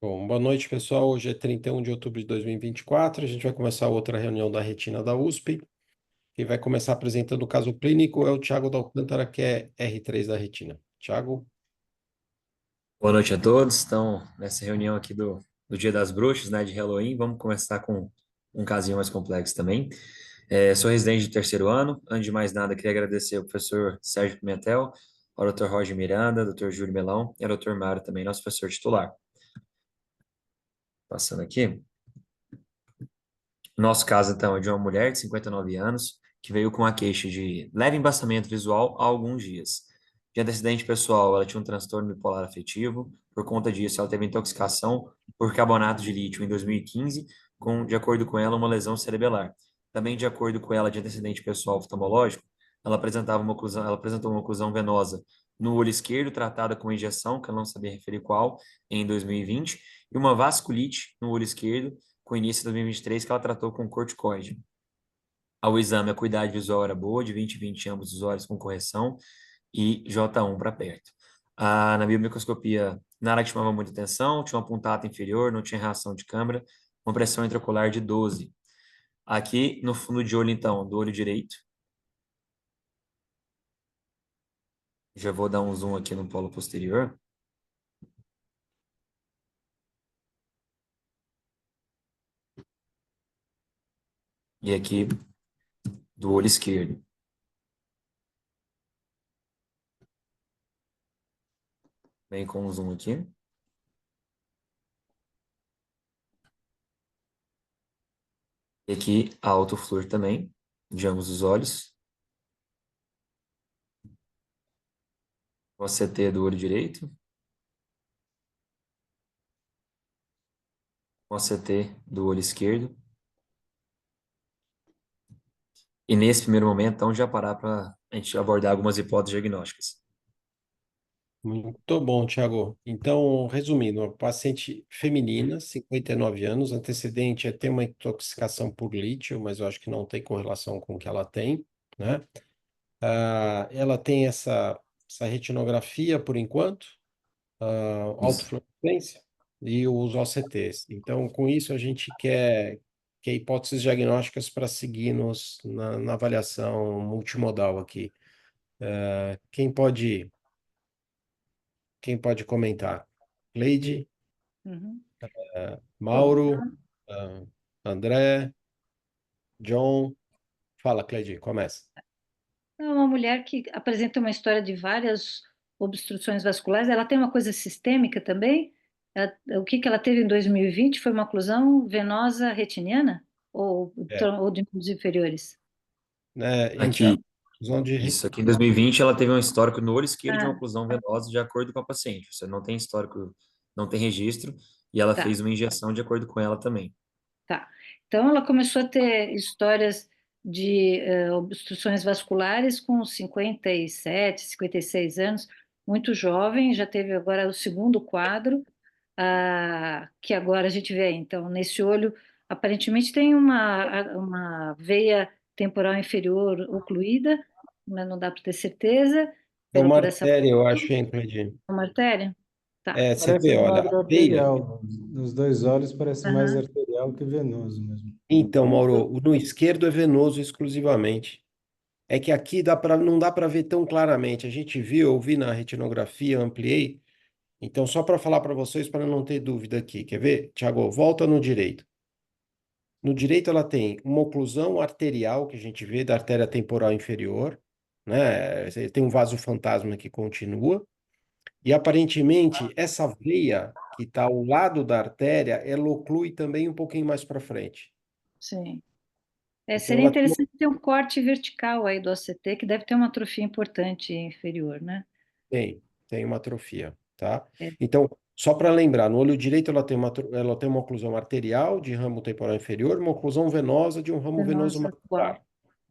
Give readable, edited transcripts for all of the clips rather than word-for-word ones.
Bom, boa noite, pessoal. Hoje é 31 de outubro de 2024. A gente vai começar outra reunião da retina da USP. Quem vai começar apresentando o caso clínico é o Tiago da Alcântara, que é R3 da retina. Tiago? Boa noite a todos. Então, nessa reunião aqui do Dia das Bruxas, né, de Halloween, vamos começar com um casinho mais complexo também. Sou residente de terceiro ano. Antes de mais nada, queria agradecer ao professor Sérgio Pimentel, ao Dr. Roger Miranda, Dr. Júlio Melão e ao Dr. Mário também, nosso professor titular. Passando aqui. Nosso caso, então, é de uma mulher de 59 anos que veio com a queixa de leve embaçamento visual há alguns dias. De antecedente pessoal, ela tinha um transtorno bipolar afetivo. Por conta disso, ela teve intoxicação por carbonato de lítio em 2015, de acordo com ela, uma lesão cerebelar. Também, de acordo com ela, de antecedente pessoal oftalmológico, ela apresentou uma oclusão venosa no olho esquerdo, tratada com injeção, que eu não sabia referir qual, em 2020, e uma vasculite no olho esquerdo, com início de 2023, que ela tratou com corticoide. Ao exame, a acuidade visual era boa, de 20/20 ambos os olhos com correção, e J1 para perto. Na biomicroscopia, nada que chamava muita atenção, tinha uma puntata inferior, não tinha reação de câmara, uma pressão intraocular de 12. Aqui, no fundo de olho, então, do olho direito, já vou dar um zoom aqui no polo posterior, e aqui do olho esquerdo. Vem com um zoom aqui. E aqui, alto flúor também, de ambos os olhos. O ACT do olho direito. O ACT do olho esquerdo. E nesse primeiro momento, então, já parar para a gente abordar algumas hipóteses diagnósticas. Muito bom, Tiago. Então, resumindo, uma paciente feminina, 59 anos, antecedente é ter uma intoxicação por lítio, mas eu acho que não tem correlação com o que ela tem, né? Ela tem essa retinografia por enquanto, Isso. autofluorescência e os OCTs. Então, com isso, a gente quer hipóteses diagnósticas para seguir na avaliação multimodal aqui. Quem pode, quem pode comentar? Cleide, Uhum. Bom, Mauro, ah, André, John. Fala, Cleide, começa. é uma mulher que apresenta uma história de várias obstruções vasculares. Ela tem uma coisa sistêmica também? O que que ela teve em 2020 foi uma oclusão venosa retiniana? Ou, É, ou de membros inferiores? né, hein, Aqui, Tiago? Oclusão de... isso. Aqui em 2020, ela teve um histórico no olho esquerdo de uma Ah, oclusão venosa de acordo com a paciente. Você não tem histórico, não tem registro, e ela tá, fez uma injeção de acordo com ela também. tá. Então ela começou a ter histórias de obstruções vasculares com 57, 56 anos, muito jovem, já teve agora o segundo quadro. Que agora a gente vê. Então, nesse olho, aparentemente tem uma veia temporal inferior ocluída, mas não dá para ter certeza, É pelo uma por essa artéria, eu acho, hein, Cleide? uma artéria. Tá. É, você Parece vê, olha, a quadro veia. arterial. Nos dois olhos parece mais Aham. arterial que venoso mesmo. Então, Mauro, no esquerdo é venoso exclusivamente. É que aqui não dá para ver tão claramente. A gente viu, eu vi na retinografia, ampliei. Então, só para falar para vocês, para não ter dúvida aqui. Quer ver? Tiago, volta no direito. No direito, ela tem uma oclusão arterial, que a gente vê da artéria temporal inferior, né? Tem um vaso fantasma que continua. E aparentemente, essa veia que está ao lado da artéria, ela oclui também um pouquinho mais para frente. Sim. Então, Seria ela tem interessante ter um corte vertical aí do ACT, que deve ter uma atrofia importante inferior, né? tem uma atrofia, tá? É, Então, só para lembrar, no olho direito ela tem uma oclusão arterial de ramo temporal inferior, uma oclusão venosa de um ramo venoso venosa macular.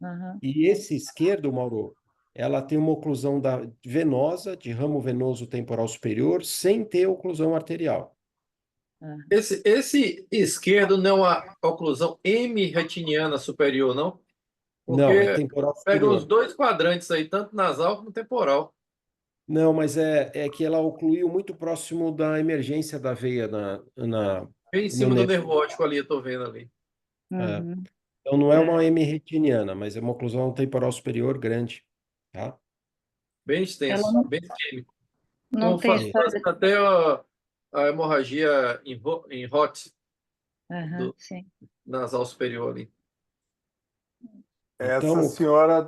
qual? Aham. E esse esquerdo, Mauro, ela tem uma oclusão venosa de ramo venoso temporal superior, sem ter oclusão arterial. Ah. Esse esquerdo não é a oclusão hemi-retiniana superior, não? Não, é Porque temporal pega os superior. dois quadrantes aí, tanto nasal como temporal. Não, mas é que ela ocluiu muito próximo da emergência da veia Bem em no cima do nervo. nervo óptico ali, eu tô vendo ali. É. Uhum. Então não é É, uma hemiretiniana, mas é uma oclusão temporal superior grande, tá? Bem ela extenso, não, bem isquêmico. não Com tem Isso. fatores história. até a hemorragia em HOT Aham, do sim. nasal superior ali. Então,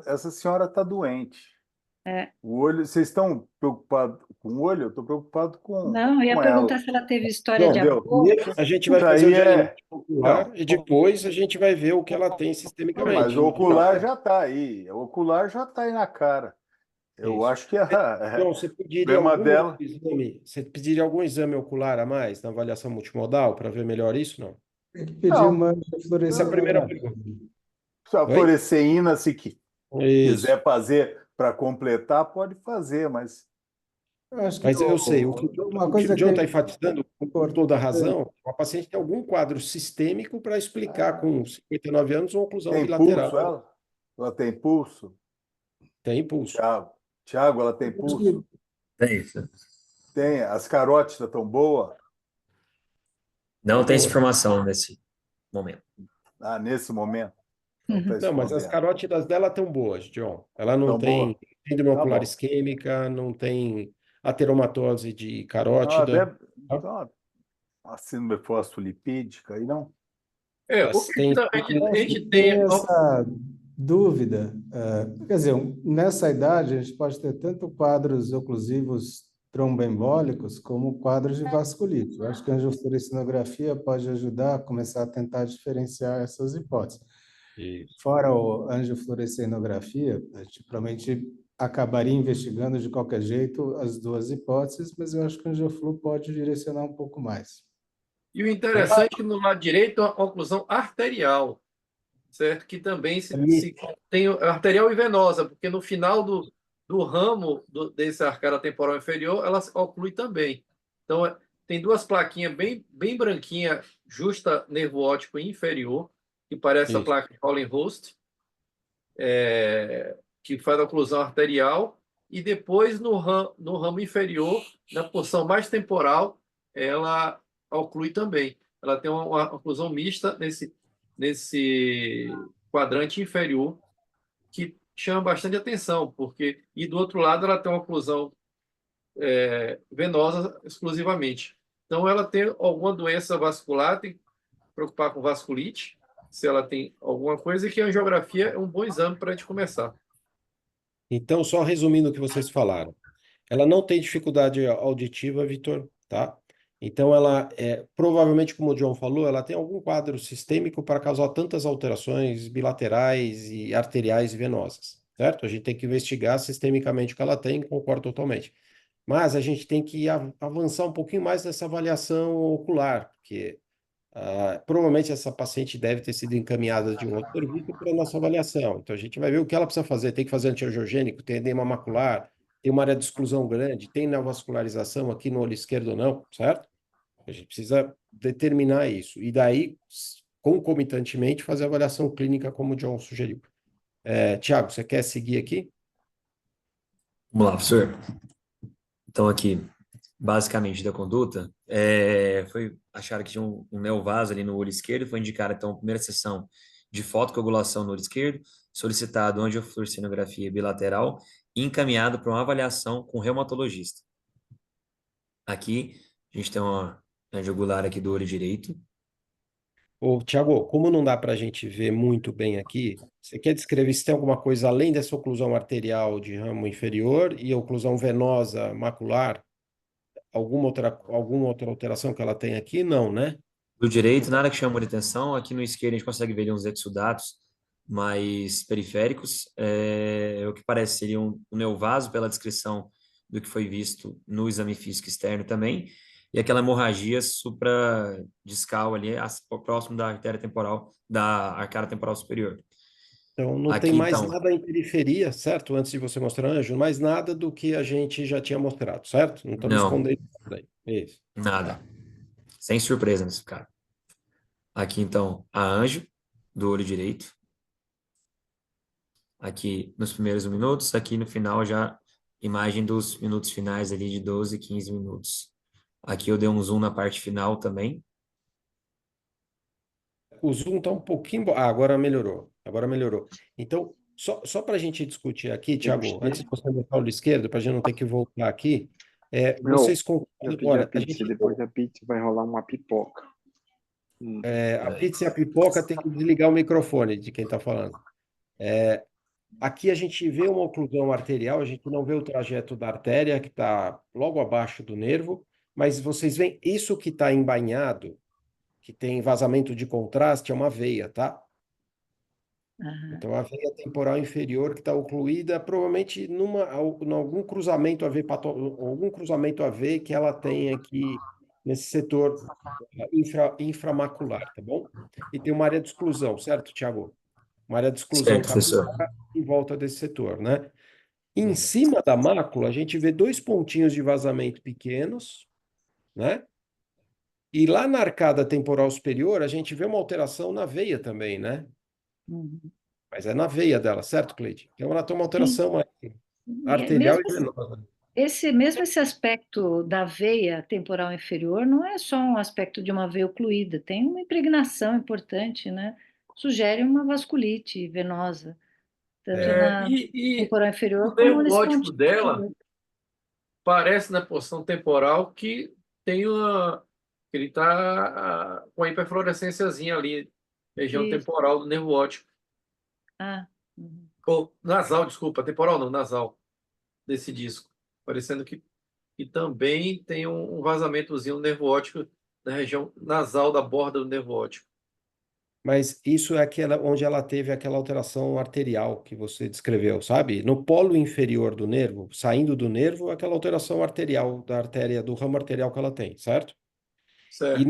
Essa senhora está doente. É. O olho, vocês estão preocupados com o olho? Eu estou preocupado Não, eu ia com ela. perguntar se ela teve história de João, Entendeu? aborto. a gente vai Isso fazer o aí diagnóstico ocular Então, e depois a gente vai ver o que ela tem mas sistemicamente. o ocular já está aí. O ocular já está aí na cara. Eu Isso. acho que João, o problema dela. você pediria algum exame ocular a mais na avaliação multimodal para ver melhor isso? Não. Tem que pedir Não, uma Essa é a primeira fluoresceinografia. pergunta. a Oi? fluoresceína, se Isso. quiser fazer para completar, pode fazer, mas Eu acho que Mas eu sei, o que uma o que o coisa que John é está enfatizando, com toda a importante. razão, a paciente tem algum quadro sistêmico para explicar com 59 anos uma oclusão tem bilateral. pulso ela? Ela tem pulso? Tem impulso. Tiago, Tiago, ela tem Eu acho que pulso? É isso. Tem. As carótidas estão boas? Não Tão tem essa boa. informação nesse momento. Ah, nesse momento? Não está Uhum. Não, mas as escondendo. carótidas dela estão boas, John. Ela não Estão boas? tem síndrome Tá ocular bom. isquêmica, não tem ateromatose de Ah, carótida, deve. tá? Então, a síndrome fosfolipídica aí não? O Elas que têm. a Eu acho que gente tem. tem essa dúvida. Quer dizer, nessa idade, a gente pode ter tanto quadros oclusivos tromboembólicos como quadros de vasculite. Eu acho que a angiofluorescinografia pode ajudar a começar a tentar diferenciar essas hipóteses. Isso. Fora a angiofluorescinografia, a gente provavelmente acabaria investigando de qualquer jeito as duas hipóteses, mas eu acho que o angioflu pode direcionar um pouco mais. E o interessante é que no lado direito é uma oclusão arterial, certo? Que também se tem arterial e venosa, porque no final do ramo desse arcada temporal inferior, ela oclui também. Então, tem duas plaquinhas bem branquinha, justa nervo óptico inferior, que parece a Isso. placa de Hollenhost, que faz a oclusão arterial, e depois no ramo inferior, na porção mais temporal, ela oclui também. Ela tem uma oclusão mista nesse quadrante inferior, que chama bastante atenção, porque e do outro lado ela tem uma oclusão venosa exclusivamente. Então ela tem alguma doença vascular, tem que preocupar com vasculite, se ela tem alguma coisa, e que a angiografia é um bom exame para a gente começar. Então, só resumindo o que vocês falaram. Ela não tem dificuldade auditiva, Vitor, tá? Então, ela provavelmente, como o John falou, ela tem algum quadro sistêmico para causar tantas alterações bilaterais e arteriais e venosas, certo? A gente tem que investigar sistemicamente o que ela tem, concordo totalmente. Mas a gente tem que avançar um pouquinho mais nessa avaliação ocular, porque provavelmente essa paciente deve ter sido encaminhada de um outro serviço para a nossa avaliação. Então, a gente vai ver o que ela precisa fazer. Tem que fazer antiangiogênico, tem edema macular, tem uma área de exclusão grande, tem neovascularização aqui no olho esquerdo ou não, certo? A gente precisa determinar isso. E daí, concomitantemente, fazer a avaliação clínica, como o John sugeriu. Tiago, você quer seguir aqui? Vamos lá, professor. Então, aqui, basicamente, da conduta, acharam que tinha um neovaso ali no olho esquerdo, foi indicada, então, a primeira sessão de fotocoagulação no olho esquerdo, solicitado angiofluorescinografia bilateral e encaminhado para uma avaliação com reumatologista. Aqui, a gente tem uma angiogular aqui do olho direito. Ô, Tiago, como não dá para a gente ver muito bem aqui, você quer descrever se tem alguma coisa além dessa oclusão arterial de ramo inferior e oclusão venosa macular? Alguma outra alteração que ela tem aqui? Não, né? Do direito, nada que chama muita atenção. Aqui no esquerdo, a gente consegue ver ali uns exudatos mais periféricos. O que parece seria um neovaso, pela descrição do que foi visto no exame físico externo também. E aquela hemorragia supradiscal ali, próximo da artéria temporal, da arcada temporal superior. Então, não tem Aqui, mais então, nada em periferia, certo? Antes de você mostrar anjo, mais nada do que a gente já tinha mostrado, certo? Não estamos não, escondendo nada aí. Isso. nada. Sem surpresa nesse cara. Aqui, então, a anjo do olho direito. Aqui nos primeiros minutos, aqui no final já Imagem dos minutos finais ali de 12, 15 minutos. Aqui eu dei um zoom na parte final também. O zoom está um pouquinho. Agora melhorou. Agora melhorou. Então, só para a gente discutir aqui, Thiago, antes de você botar o olho esquerdo, para a gente não ter que voltar aqui, Meu, vocês eu concordam? pedi a Olha, a pizza e gente. depois da pizza vai rolar uma pipoca. A pizza e a pipoca tem que desligar o microfone de quem está falando. Aqui a gente vê uma oclusão arterial, a gente não vê o trajeto da artéria, que está logo abaixo do nervo, mas vocês veem isso que está embainhado, que tem vazamento de contraste, é uma veia, tá? Aham. Então, a veia temporal inferior que está ocluída, provavelmente em algum cruzamento AV, algum cruzamento AV que ela tem aqui nesse setor inframacular, tá bom? E tem uma área de exclusão, certo, Tiago? Uma área de exclusão Certo, professor. capilar em volta desse setor, né? Em cima da mácula, a gente vê dois pontinhos de vazamento pequenos, né? E lá na arcada temporal superior, a gente vê uma alteração na veia também, né? Uhum. Mas é na veia dela, certo, Cleide? Então ela tem uma Sim. alteração arterial Mesmo e venosa. mesmo esse aspecto da veia temporal inferior não é só um aspecto de uma veia ocluída, tem uma impregnação importante, né? Sugere uma vasculite venosa, tanto na E temporal o inferior como nervo nesse óptico pontinho dela superior. parece na porção temporal que tem que ele está com a hiperfluorescênciazinha ali, região Isso. temporal do nervo óptico. Ah, uhum. Ou nasal, desculpa, temporal não, nasal, desse disco. Parecendo que também tem um vazamentozinho no nervo óptico na região nasal da borda do nervo óptico. Mas isso é aquela onde ela teve aquela alteração arterial que você descreveu, sabe? No polo inferior do nervo, saindo do nervo, aquela alteração arterial da artéria, do ramo arterial que ela tem, certo? E Certo.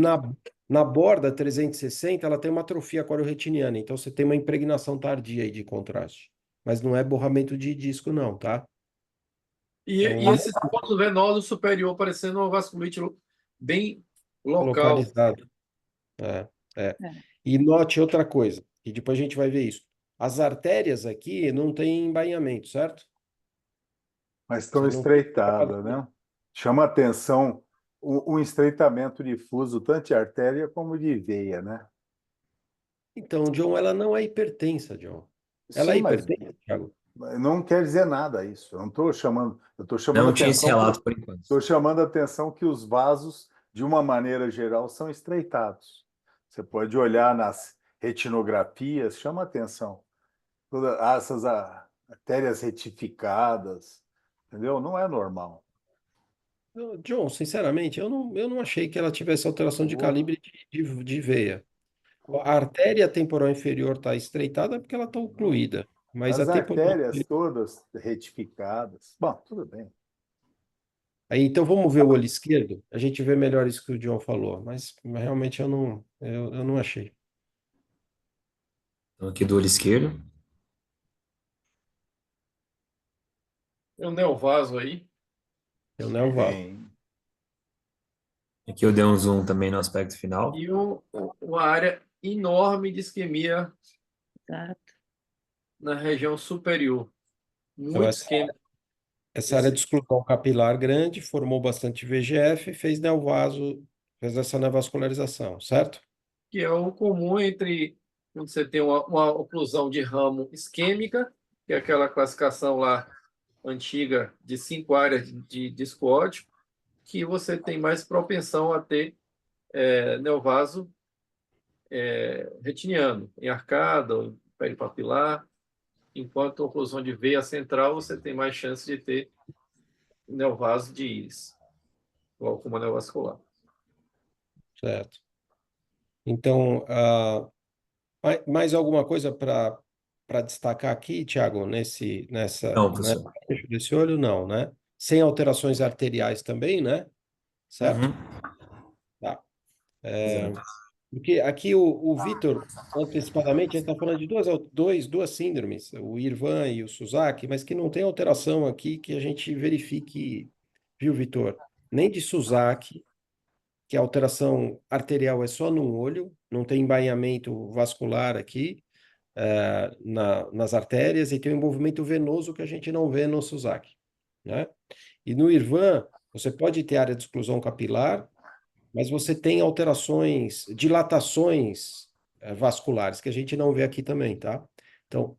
na borda 360, ela tem uma atrofia aquarioretiniana, então você tem uma impregnação tardia aí de contraste. Mas não é borramento de disco, não, tá? É E um esses pontos venosos superior parecendo uma vasculite bem local. localizado. É, é. É. E note outra coisa, e depois a gente vai ver isso. As artérias aqui não têm embainhamento, certo? Mas estão Você não... estreitadas, né? Chama atenção o estreitamento difuso, tanto de artéria como de veia, né? Então, John, ela não é hipertensa, John. Ela é Sim, mas hipertensa, Thiago? não quer dizer nada isso. Eu não estou chamando, eu estou chamando Não tinha esse atenção, relato por enquanto. estou chamando a atenção que os vasos, de uma maneira geral, são estreitados. Você pode olhar nas retinografias, chama atenção. Todas essas artérias retificadas, entendeu? Não é normal. John, sinceramente, eu não achei que ela tivesse alteração de calibre de veia. A artéria temporal inferior está estreitada porque ela está ocluída, mas a As temporal... artérias todas retificadas. Bom, tudo bem. Aí, então vamos ver o olho esquerdo. A gente vê melhor isso que o John falou, mas realmente eu não achei. Então, aqui do olho esquerdo. Tem um neovaso aí. Eu não valo. Tem. Aqui eu dei um zoom também no aspecto final. E uma área enorme de isquemia Exato. na região superior. Então, Muito isquêmico. essa área de exclusão capilar grande formou bastante VGF e fez neovaso, fez essa neovascularização, certo? Que é o comum entre quando você tem uma oclusão de ramo isquêmica, que é aquela classificação lá antiga de 5 áreas de disco óptico, que você tem mais propensão a ter neovaso retiniano, em arcada, ou em peripapilar, enquanto a oclusão de veia central você tem mais chance de ter neovaso de íris, glaucoma neovascular. Certo. Então, mais alguma coisa para destacar aqui, Thiago, Não, né, professor. desse olho? Não, né? Sem alterações arteriais também, né? Certo? Uhum. Tá. Exato. Porque aqui o Vitor, antecipadamente, a gente está falando de duas síndromes, o IRVAN e o SUSAC, mas que não tem alteração aqui que a gente verifique, viu, Vitor? Nem de SUSAC, que a alteração arterial é só num olho, não tem embainhamento vascular aqui, nas artérias, e tem um envolvimento venoso que a gente não vê no SUSAC. né? E no IRVAN, você pode ter área de exclusão capilar, mas você tem alterações, dilatações vasculares, que a gente não vê aqui também, tá? Então,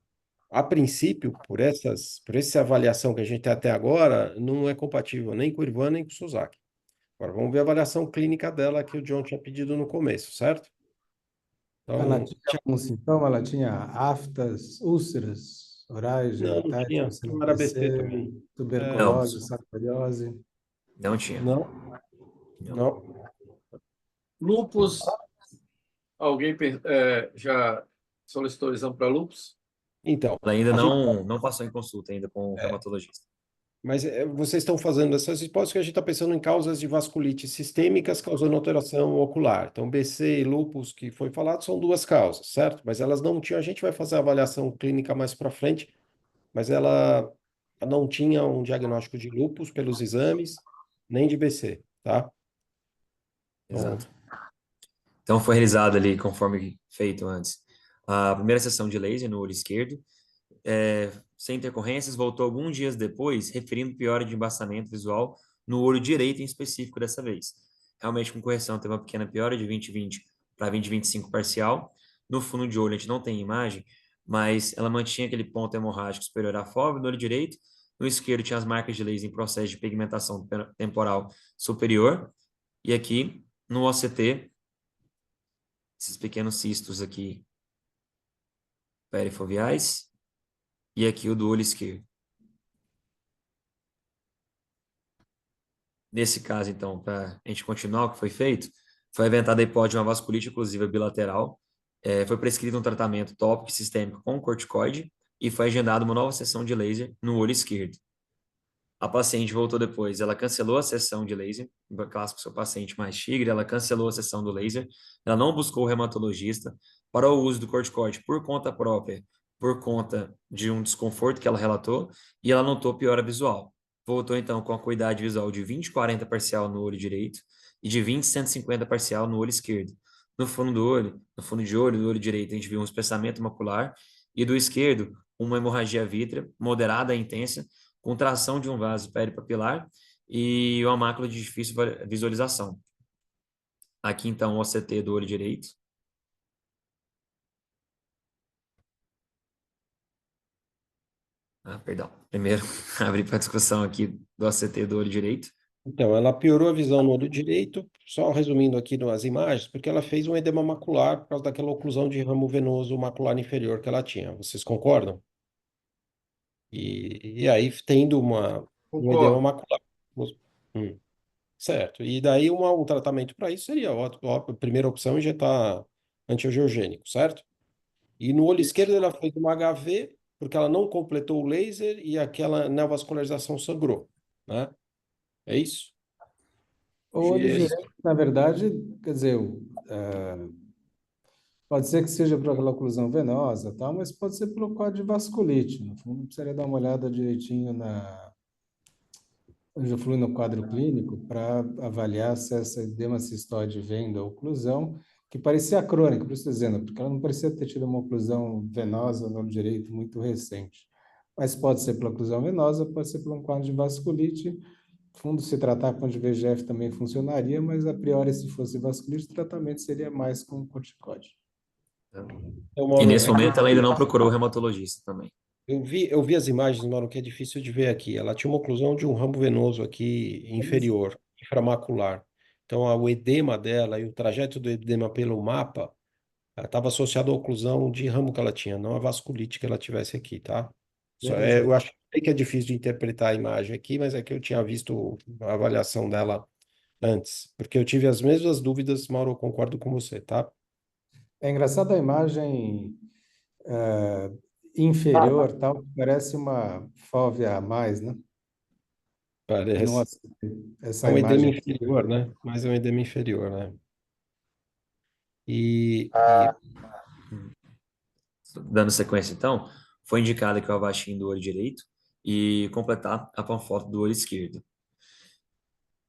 a princípio, por essa avaliação que a gente tem até agora, não é compatível nem com o IRVAN, nem com o SUSAC. Agora, vamos ver a avaliação clínica dela que o John tinha pedido no começo, certo? Ela Então, tinha algum sintoma? Ela tinha aftas, úlceras orais, não genitais, tinha, não era BC CNPC, também. É, Não, tuberculose, sarcoidiose. não tinha. não, Não. não. Lúpus, alguém já solicitou exame para lúpus? Então, Ela ainda a gente não passou em consulta ainda com o reumatologista. Mas vocês estão fazendo essas hipóteses que a gente está pensando em causas de vasculite sistêmicas causando alteração ocular. Então, BC e lúpus, que foi falado, são duas causas, certo? Mas elas não tinham, a gente vai fazer a avaliação clínica mais para frente, mas ela não tinha um diagnóstico de lúpus pelos exames, nem de BC, tá? Então, Exato. Então, foi realizado ali, conforme feito antes, a primeira sessão de laser no olho esquerdo, sem intercorrências, voltou alguns dias depois, referindo piora de embaçamento visual no olho direito em específico dessa vez. Realmente, com correção, teve uma pequena piora de 20/20 para 20/25 parcial. No fundo de olho, a gente não tem imagem, mas ela mantinha aquele ponto hemorrágico superior à fóvea no olho direito. No esquerdo, tinha as marcas de laser em processo de pigmentação temporal superior. E aqui, no OCT, esses pequenos cistos aqui perifoveais, e aqui o do olho esquerdo. Nesse caso, então, para a gente continuar o que foi feito, foi aventada a hipótese de uma vasculite oclusiva bilateral, foi prescrito um tratamento tópico e sistêmico com corticoide e foi agendada uma nova sessão de laser no olho esquerdo. A paciente voltou depois, ela cancelou a sessão de laser, clássico seu paciente mais tigre, ela cancelou a sessão do laser, ela não buscou o reumatologista para o uso do corticoide por conta própria, por conta de um desconforto que ela relatou, e ela notou piora visual. Voltou então com a acuidade visual de 20/40 parcial no olho direito e de 20/150 parcial no olho esquerdo. No fundo do olho, no fundo de olho do olho direito, a gente viu um espessamento macular e do esquerdo, uma hemorragia vítrea moderada e intensa, contração de um vaso peripapilar e uma mácula de difícil visualização. Aqui, então, o OCT do olho direito. Perdão. Primeiro, abri para discussão aqui do OCT do olho direito. então, ela piorou a visão no olho direito, só resumindo aqui nas imagens, porque ela fez um edema macular por causa daquela oclusão de ramo venoso macular inferior que ela tinha. Vocês concordam? E aí, tendo um edema Concordo. macular. Hum, certo. E daí, um tratamento para isso seria a primeira opção, injetar antiangiogênico, certo? E no olho esquerdo, ela fez uma HV, porque ela não completou o laser e aquela neovascularização sangrou, né? É isso? O olho Isso. direito, na verdade, quer dizer, pode ser que seja por aquela oclusão venosa, tal, mas pode ser pelo quadro de vasculite. No fundo, precisaria dar uma olhada direitinho eu já fui no quadro clínico para avaliar se essa edema cistoide vem da oclusão, que parecia crônica, por isso estou dizendo, porque ela não parecia ter tido uma oclusão venosa no olho direito muito recente. Mas pode ser pela oclusão venosa, pode ser por um quadro de vasculite. No fundo, se tratar com VEGF também funcionaria, mas a priori, se fosse vasculite, o tratamento seria mais com corticoide. Então, E Mauro, nesse momento ela ainda não procurou o reumatologista também. eu vi as imagens, Mauro, que é difícil de ver aqui. Ela tinha uma oclusão de um ramo venoso aqui inferior, inframacular. Então, o edema dela e o trajeto do edema pelo mapa estava associado à oclusão de ramo que ela tinha, não à vasculite que ela tivesse aqui, tá? Beleza. Eu acho que é difícil de interpretar a imagem aqui, mas é que eu tinha visto a avaliação dela antes, porque eu tive as mesmas dúvidas, Mauro, eu concordo com você, tá? É engraçado a imagem inferior, tal, parece uma fóvea a mais, né? Parece. Nossa, É essa um edema imagem. inferior, né? Mas é um edema inferior, né? E Dando sequência, então, foi indicado que o Avastin do olho direito e completar a panfoto do olho esquerdo.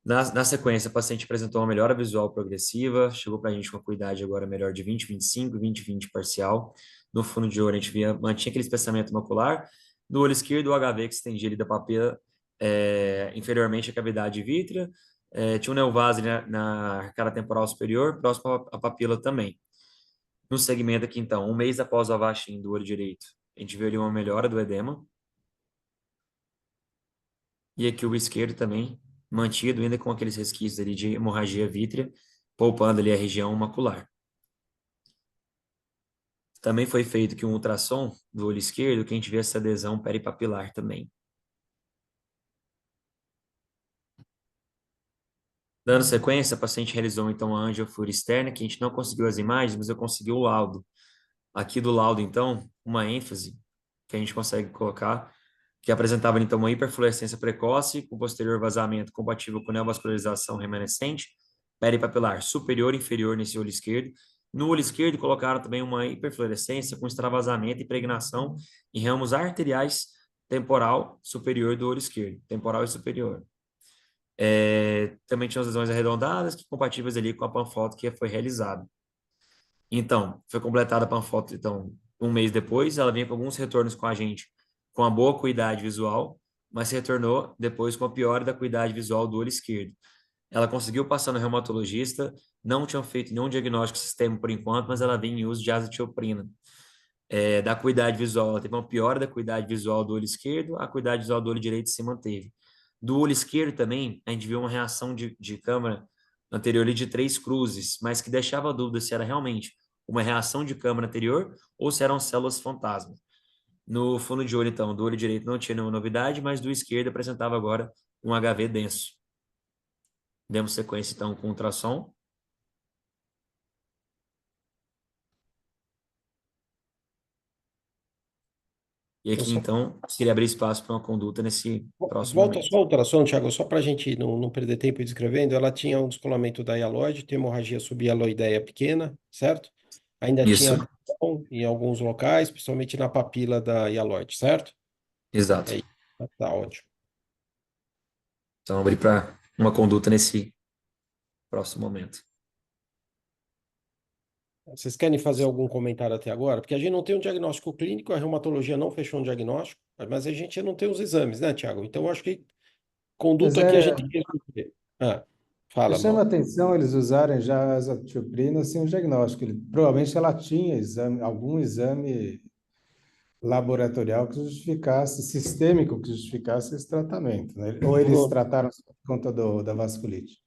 Na sequência, a paciente apresentou uma melhora visual progressiva, chegou para a gente com uma acuidade agora melhor de 20/25, 20/20 parcial. No fundo de olho, a gente mantinha aquele espessamento macular. No olho esquerdo, o HV que estendia ali da papila inferiormente à cavidade vítrea, tinha um neovase na arcada temporal superior, próximo à papila também. No segmento aqui, então, um mês após o Avastin do olho direito, a gente viu ali uma melhora do edema. E aqui o esquerdo também, mantido ainda com aqueles resquícios ali de hemorragia vítrea, poupando ali a região macular. Também foi feito aqui um ultrassom do olho esquerdo, que a gente vê essa adesão peripapilar também. Dando sequência, a paciente realizou então a angioflúria externa, que a gente não conseguiu as imagens, mas eu consegui o laudo. Aqui do laudo, então, uma ênfase que a gente consegue colocar, que apresentava então uma hiperfluorescência precoce, com posterior vazamento compatível com neovascularização remanescente, peripapilar superior e inferior nesse olho esquerdo. No olho esquerdo, colocaram também uma hiperfluorescência com extravasamento e impregnação em ramos arteriais temporal superior do olho esquerdo, temporal e superior. Também tinha as lesões arredondadas, que compatíveis ali com a panfoto que foi realizada. Então, foi completada a panfoto, então, um mês depois, ela vinha com alguns retornos com a gente, com a boa acuidade visual, mas se retornou depois com a piora da acuidade visual do olho esquerdo. Ela conseguiu passar no reumatologista, não tinham feito nenhum diagnóstico sistêmico por enquanto, mas ela vinha em uso de azatioprina. Da acuidade visual, ela teve uma piora da acuidade visual do olho esquerdo, a acuidade visual do olho direito se manteve. Do olho esquerdo também, a gente viu uma reação de câmara anterior ali de 3 cruzes, mas que deixava a dúvida se era realmente uma reação de câmara anterior ou se eram células fantasma. No fundo de olho, então, do olho direito não tinha nenhuma novidade, mas do esquerdo apresentava agora um HV denso. Demos sequência, então, com ultrassom. E aqui, então, queria abrir espaço para uma conduta nesse próximo Volta momento. só ao ultrassom, Thiago, só para a gente não perder tempo descrevendo. Ela tinha um descolamento da hialoide, tem hemorragia subhialoideia pequena, certo? Ainda tinha Isso, adesão em alguns locais, principalmente na papila da hialoide, certo? exato. É isso. Tá ótimo. Então, abrir para uma conduta nesse próximo momento. Vocês querem fazer algum comentário até agora? Porque a gente não tem um diagnóstico clínico, a reumatologia não fechou um diagnóstico, mas a gente não tem os exames, né, Thiago? Então, eu acho que Mas conduta aqui a gente tem que resolver. Fala, chama mal. atenção eles usarem já a azatioprina sem o diagnóstico. Provavelmente ela tinha algum exame laboratorial que justificasse, sistêmico que justificasse esse tratamento, né? Ou eles trataram só por conta da vasculite.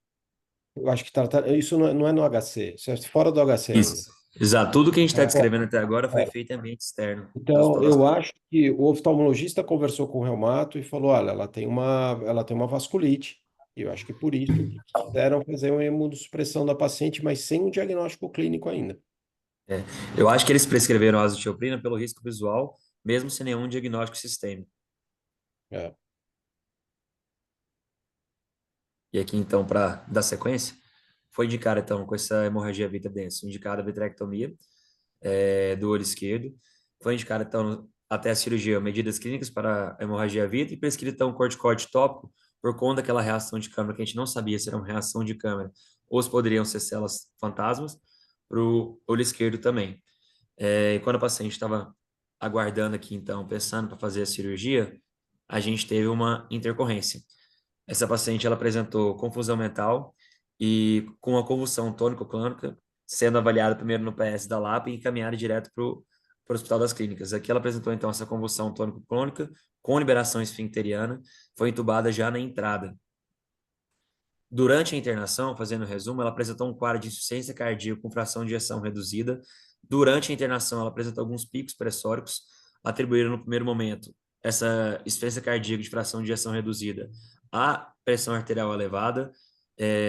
Eu acho que isso não é no HC, isso é fora do HC ainda. Isso. Exato. Tudo que a gente está É, descrevendo até agora foi é. feito em ambiente externo do Então, Hospital das eu Clínicas. acho que o oftalmologista conversou com o reumato e falou, olha, ela tem uma vasculite. E eu acho que por isso que quiseram fazer uma imunossupressão da paciente, mas sem um diagnóstico clínico ainda. Eu acho que eles prescreveram a azatioprina pelo risco visual, mesmo sem nenhum diagnóstico sistêmico. É. E aqui, então, para dar sequência, foi indicada, então, com essa hemorragia vítrea densa, indicada a vitrectomia do olho esquerdo. Foi indicada, então, até a cirurgia, medidas clínicas para a hemorragia vítrea e prescrito, então, um corticoide tópico por conta daquela reação de câmara que a gente não sabia se era uma reação de câmara ou se poderiam ser células fantasmas, para o olho esquerdo também. E quando a paciente estava aguardando aqui, então, pensando para fazer a cirurgia, a gente teve uma intercorrência. Essa paciente ela apresentou confusão mental e com a convulsão tônico-clônica, sendo avaliada primeiro no PS da LAP e encaminhada direto para o Hospital das Clínicas. Aqui ela apresentou então essa convulsão tônico-clônica com liberação esfincteriana, foi entubada já na entrada. Durante a internação, fazendo o resumo, ela apresentou um quadro de insuficiência cardíaca com fração de ejeção reduzida. Durante a internação, ela apresentou alguns picos pressóricos, atribuíram no primeiro momento essa insuficiência cardíaca de fração de ejeção reduzida à pressão arterial elevada.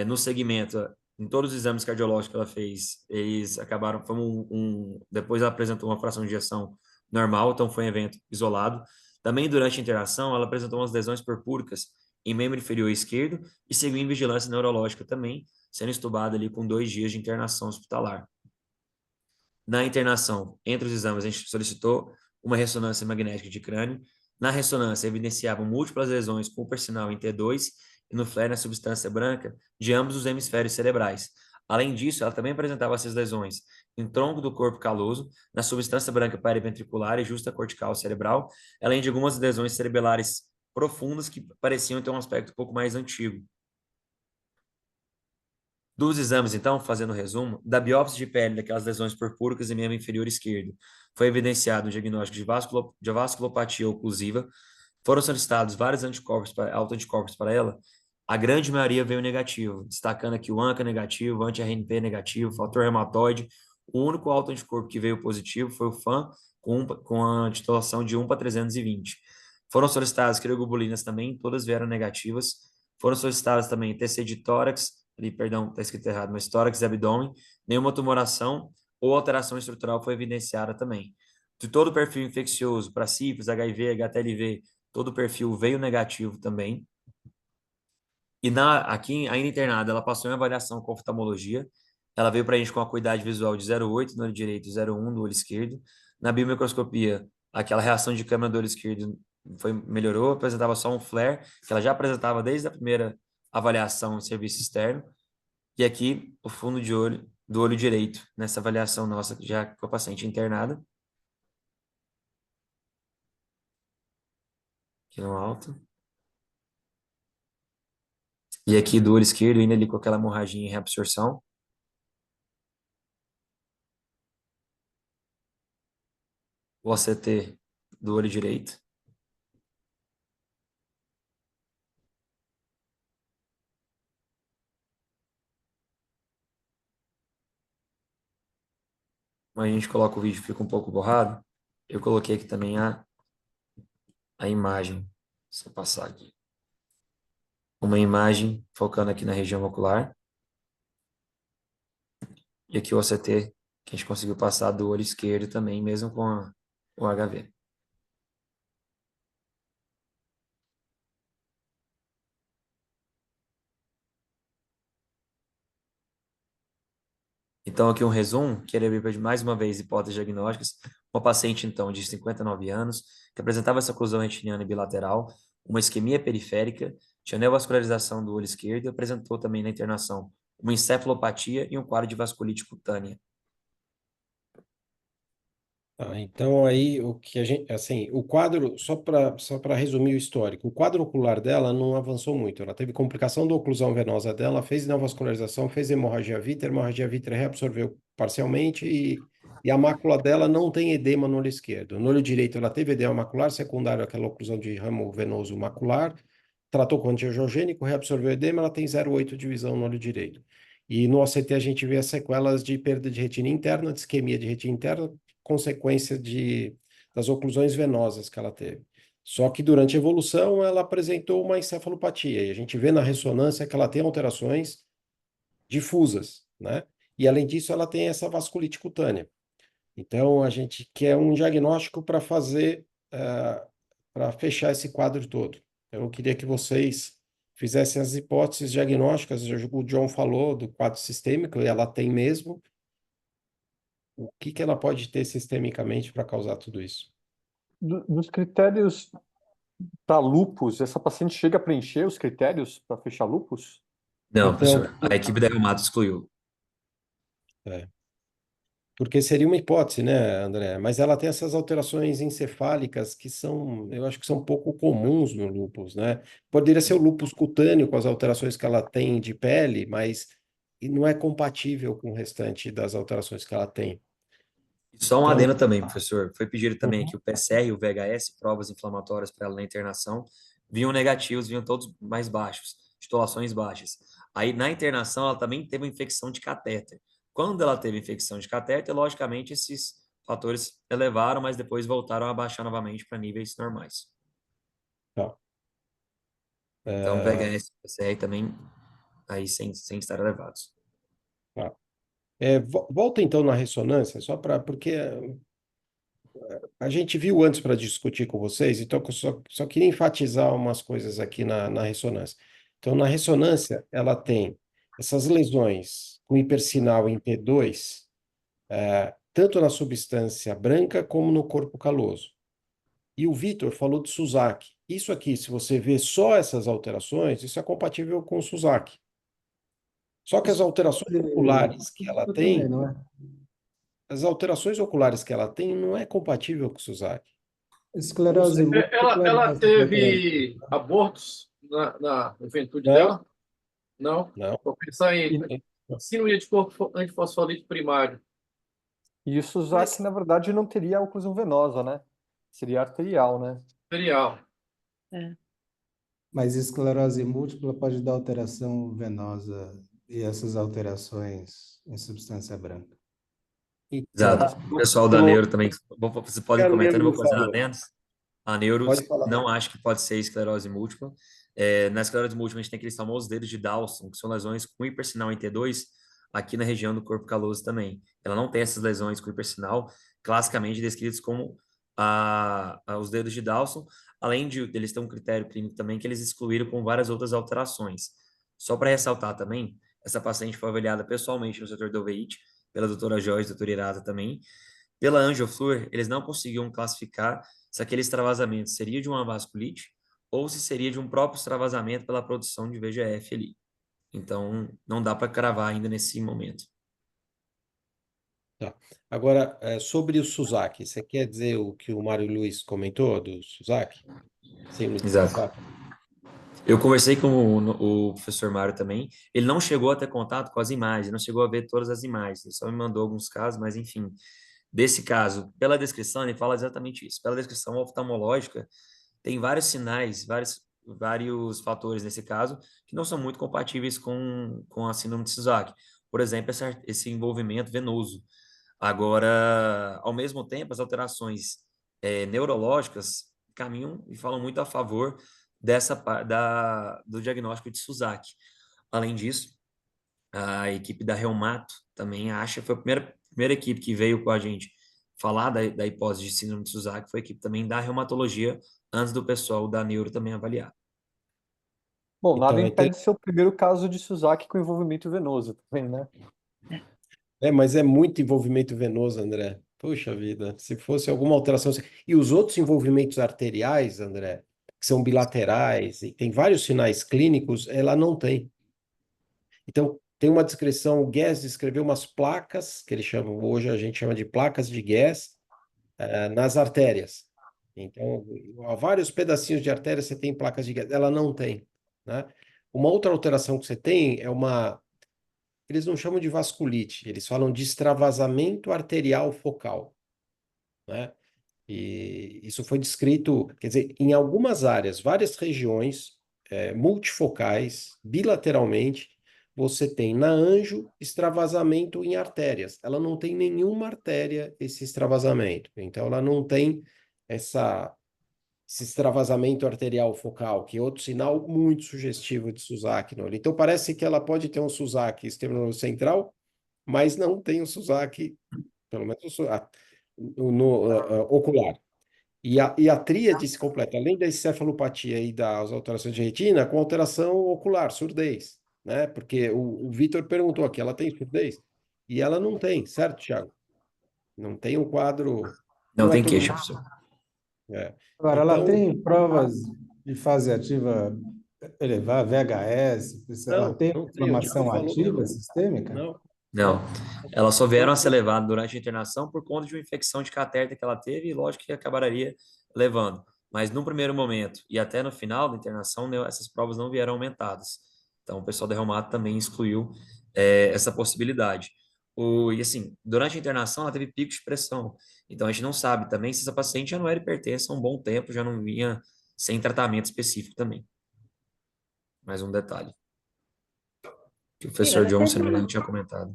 No segmento, em todos os exames cardiológicos que ela fez, eles acabaram, depois ela apresentou uma fração de ejeção normal, então foi um evento isolado. Também durante a internação, ela apresentou umas lesões purpúricas em membro inferior esquerdo e seguiu em vigilância neurológica também, sendo estubada ali com 2 dias de internação hospitalar. Na internação, entre os exames, a gente solicitou uma ressonância magnética de crânio. Na ressonância, evidenciavam múltiplas lesões com o sinal em T2 e no flare na substância branca de ambos os hemisférios cerebrais. Além disso, ela também apresentava essas lesões em tronco do corpo caloso, na substância branca periventricular e justa cortical cerebral, além de algumas lesões cerebelares profundas que pareciam ter um aspecto um pouco mais antigo. Dos exames, então, fazendo o resumo, da biópsia de pele daquelas lesões purpúricas em membro inferior esquerdo, foi evidenciado o diagnóstico de vasculopatia oclusiva, foram solicitados vários autoanticorpos para ela, a grande maioria veio negativo, destacando aqui o ANCA negativo, anti-RNP negativo, fator reumatoide. O único autoanticorpo que veio positivo foi o FAM, com a titulação de 1/320. Foram solicitadas criogobulinas também, todas vieram negativas. Foram solicitadas também TC de tórax, ali, perdão, está escrito errado, mas tórax e abdômen. Nenhuma tumoração ou alteração estrutural foi evidenciada também. De todo o perfil infeccioso, para sífilis, HIV, HTLV, todo o perfil veio negativo também. E aqui, ainda internada, ela passou em avaliação com oftalmologia. Ela veio para a gente com a acuidade visual de 0,8 no olho direito e 0,1 no olho esquerdo. Na biomicroscopia, aquela reação de câmera do olho esquerdo melhorou, apresentava só um flare, que ela já apresentava desde a primeira avaliação em serviço externo. E aqui, o fundo de olho do olho direito, nessa avaliação nossa, já com a paciente internada. Aqui no alto. E aqui do olho esquerdo, ainda ali com aquela hemorragia em reabsorção. O OCT do olho direito. Mas a gente coloca o vídeo, fica um pouco borrado. Eu coloquei aqui também a imagem. Se eu passar aqui. Uma imagem focando aqui na região ocular. E aqui o OCT que a gente conseguiu passar do olho esquerdo também, mesmo com o HV. Então, aqui um resumo, queria abrir mais uma vez hipóteses diagnósticas. Uma paciente, então, de 59 anos, que apresentava essa oclusão retiniana bilateral, uma isquemia periférica, tinha neovascularização do olho esquerdo e apresentou também na internação uma encefalopatia e um quadro de vasculite cutânea. Então aí o que a gente, assim, o quadro, só para resumir o histórico, o quadro ocular dela não avançou muito. Ela teve complicação da oclusão venosa dela, fez neovascularização, fez hemorragia vítea, a hemorragia vítea reabsorveu parcialmente e a mácula dela não tem edema no olho esquerdo. No olho direito ela teve edema macular secundário àquela oclusão de ramo venoso macular, tratou com antiangiogênico, reabsorveu edema, ela tem 0,8 de visão no olho direito. E no OCT a gente vê as sequelas de perda de retina interna, de isquemia de retina interna, consequência das oclusões venosas que ela teve. Só que durante a evolução ela apresentou uma encefalopatia, e a gente vê na ressonância que ela tem alterações difusas, né? E além disso ela tem essa vasculite cutânea. Então a gente quer um diagnóstico para fazer, para fechar esse quadro todo. Eu queria que vocês fizessem as hipóteses diagnósticas, o John falou do quadro sistêmico, e ela tem mesmo. O que ela pode ter sistemicamente para causar tudo isso? Dos critérios para lupus, essa paciente chega a preencher os critérios para fechar lupus? Não, Então, professor, a equipe da Reumato excluiu. Porque seria uma hipótese, né, André? Mas ela tem essas alterações encefálicas que são, eu acho que são pouco comuns no lúpus, né? Poderia ser o lúpus cutâneo com as alterações que ela tem de pele, mas não é compatível com o restante das alterações que ela tem. E só um Então, adendo também, professor. Foi pedido também uhum. aqui o PCR e o VHS, provas inflamatórias para ela na internação, vinham negativos, vinham todos mais baixos, titulações baixas. Aí na internação ela também teve uma infecção de catéter. Quando ela teve infecção de catéter, logicamente esses fatores elevaram, mas depois voltaram a baixar novamente para níveis normais. Tá. Então VHS e PCR também aí sem estar elevados. Tá. Volta então na ressonância, porque a gente viu antes para discutir com vocês, então eu só queria enfatizar umas coisas aqui na ressonância. Então, na ressonância, ela tem essas lesões com hipersinal em T2, tanto na substância branca como no corpo caloso. E o Vitor falou de Suzaki. Isso aqui, se você vê só essas alterações, isso é compatível com o Suzaki. Só que as alterações oculares que ela Eu também, tem, não é? as alterações oculares que ela tem não é compatível com o Suzaki. Esclerose múltipla Ela deve ter. teve abortos na juventude Não, dela? Não? não. Vou pensar em E, síndrome de antifosfolípido primário. e o Suzak, Mas, na verdade, não teria oclusão venosa, né? Seria arterial, né? Imperial. É. Mas esclerose múltipla pode dar alteração venosa e essas alterações em substância branca. então, Exato. O pessoal da o Neuro também, vocês que podem a comentando, eu Neuro vou fazendo falou? adendos. A Neuro Pode falar. não acha que pode ser esclerose múltipla. Na esclerose múltipla, a gente tem aqueles famosos dedos de Dawson, que são lesões com hipersinal em T2, aqui na região do corpo caloso também. Ela não tem essas lesões com hipersinal, classicamente descritos como os dedos de Dawson, além de eles ter um critério clínico também que eles excluíram com várias outras alterações. Só para ressaltar também, essa paciente foi avaliada pessoalmente no setor do Oveit, pela doutora Joyce, doutora Irata também. Pela Angioflúor, eles não conseguiam classificar se aquele extravasamento seria de uma vasculite ou se seria de um próprio extravasamento pela produção de VEGF ali. Então, não dá para cravar ainda nesse momento. Tá. Agora, sobre o Suzaki, você quer dizer o que o Mário Luiz comentou do Suzaki? Síndrome de Exato. Suzaki? Eu conversei com o professor Mário também. Ele não chegou a ter contato com as imagens, não chegou a ver todas as imagens. Ele só me mandou alguns casos, mas enfim. Desse caso, pela descrição, ele fala exatamente isso. Pela descrição oftalmológica, tem vários sinais, vários fatores nesse caso, que não são muito compatíveis com a síndrome de Suzaki. Por exemplo, esse envolvimento venoso. Agora, ao mesmo tempo, as alterações neurológicas caminham e falam muito a favor do diagnóstico de Suzaki. Além disso, a equipe da Reumato também acha, foi a primeira equipe que veio com a gente falar da hipótese de síndrome de Suzaki, foi a equipe também da reumatologia, antes do pessoal da neuro também avaliar. Bom, nada Então, impede de ser o primeiro caso de Suzaki com envolvimento venoso também, né? mas é muito envolvimento venoso, André. Puxa vida, se fosse alguma alteração. E os outros envolvimentos arteriais, André, que são bilaterais e tem vários sinais clínicos, ela não tem. Então, tem uma descrição, o Guess descreveu umas placas, que ele chama, hoje a gente chama de placas de Guess, nas artérias. Então, há vários pedacinhos de artéria você tem placas de Guess, ela não tem, né? Uma outra alteração que você tem é eles não chamam de vasculite, eles falam de extravasamento arterial focal, né? E isso foi descrito, quer dizer, em algumas áreas, várias regiões, multifocais, bilateralmente, você tem na anjo extravasamento em artérias. Ela não tem nenhuma artéria esse extravasamento. Então, ela não tem esse extravasamento arterial focal, que é outro sinal muito sugestivo de Suzaki no olho. Então, parece que ela pode ter um Suzaki central, mas não tem o Suzaki, pelo menos ocular. E a tríade se completa, além da encefalopatia e das alterações de retina, com alteração ocular, surdez, né? Porque o Vitor perguntou aqui, ela tem surdez? E ela não tem, certo, Thiago? Não tem um quadro, Não não é tem todo queixa, mundo. professor. Agora, ela Então, tem provas de fase ativa elevada, VHS, ela não, tem não tem, o Thiago inflamação falou, ativa sistêmica? não, Não. não. Elas só vieram a ser levadas durante a internação por conta de uma infecção de catéter que ela teve e, lógico, que acabaria levando. Mas no primeiro momento e até no final da internação, né, essas provas não vieram aumentadas. Então, o pessoal da Reumato também excluiu essa possibilidade. E assim, durante a internação, ela teve pico de pressão. Então, a gente não sabe também se essa paciente já não era hipertensa há um bom tempo, já não vinha sem tratamento específico também. Mais um detalhe que o E professor ela John, se não me engano, tinha comentado.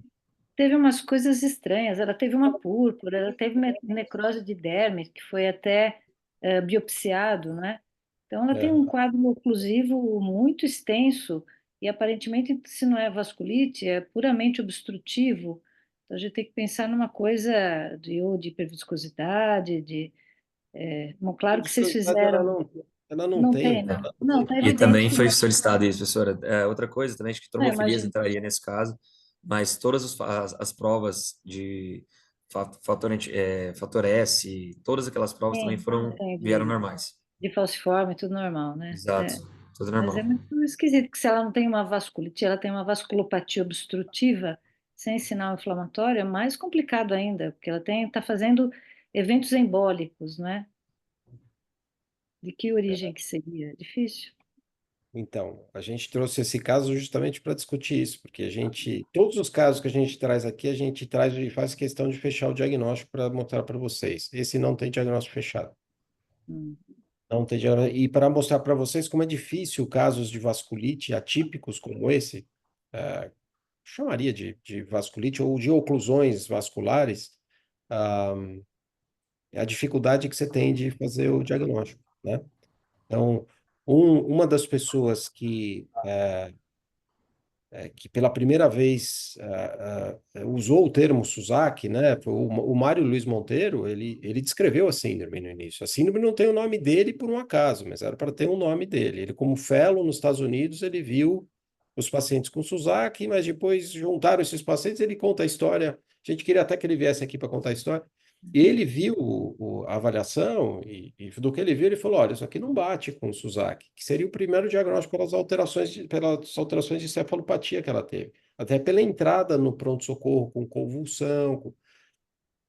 teve umas coisas estranhas. Ela teve uma púrpura, ela teve necrose de derme, que foi até biopsiado, né? Então, ela tem um quadro oclusivo muito extenso e, aparentemente, se não é vasculite, é puramente obstrutivo. Então, a gente tem que pensar numa coisa ou de hiperviscosidade, bom, claro que vocês Viscosidade fizeram. ela não Não tem, tem. não. Não, está E evidente também que foi não. solicitado isso, professora. Outra coisa também, acho que Não, trombofilia imagina. entraria nesse caso, mas todas as provas de fator S, todas aquelas provas também Sim, tem vieram normais. de falciforme, tudo normal, né? Exato, tudo Mas é normal. muito esquisito que se ela não tem uma vasculite, ela tem uma vasculopatia obstrutiva sem sinal inflamatório, é mais complicado ainda, porque ela está fazendo eventos embólicos, né? De que origem que seria? Difícil. Então, a gente trouxe esse caso justamente para discutir isso, porque todos os casos que a gente traz aqui, a gente traz e faz questão de fechar o diagnóstico para mostrar para vocês. Esse não tem diagnóstico fechado. Hum. Não tem diagnóstico. E para mostrar para vocês como é difícil casos de vasculite atípicos como esse, chamaria de vasculite ou de oclusões vasculares, ah, é a dificuldade que você tem de fazer o diagnóstico, né? Então, uma das pessoas que pela primeira vez usou o termo SUSAC, né? Foi o Mário Luiz Monteiro, ele descreveu a síndrome no início. A síndrome não tem o nome dele por um acaso, mas era para ter um nome dele. Ele, como fellow nos Estados Unidos, ele viu os pacientes com SUSAC, mas depois juntaram esses pacientes, ele conta a história. A gente queria até que ele viesse aqui para contar a história. E ele viu a avaliação e do que ele viu, ele falou, olha, isso aqui não bate com o SUSAC, que seria o primeiro diagnóstico pelas alterações de cefalopatia que ela teve. Até pela entrada no pronto-socorro com convulsão,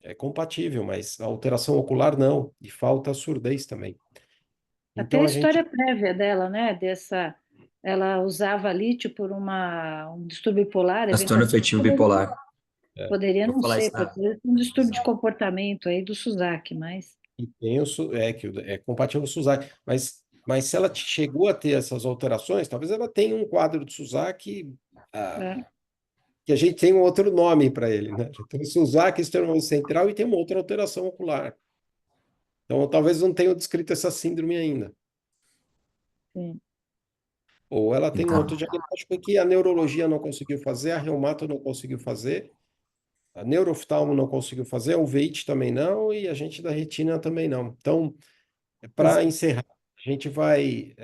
é compatível, mas a alteração ocular não, e falta surdez também. Até a Então a gente história prévia dela, né? Ela usava lítio por um distúrbio bipolar, Transtorno eventualmente afetivo bipolar. poderia Vou não falar ser, isso poderia ser um distúrbio de comportamento aí do SUSAC, mas e tem que é compatível com o SUSAC, mas se ela chegou a ter essas alterações, talvez ela tenha um quadro de SUSAC é, que a gente tem um outro nome para ele, né? Então, o SUSAC externo central e tem uma outra alteração ocular. Então, talvez não tenha descrito essa síndrome ainda. sim. Ou ela tem um Então, outro diagnóstico que a neurologia não conseguiu fazer, a reumato não conseguiu fazer, a neuroftalmo não conseguiu fazer, a uveíte também não, e a gente da retina também não. Então, para encerrar, a gente vai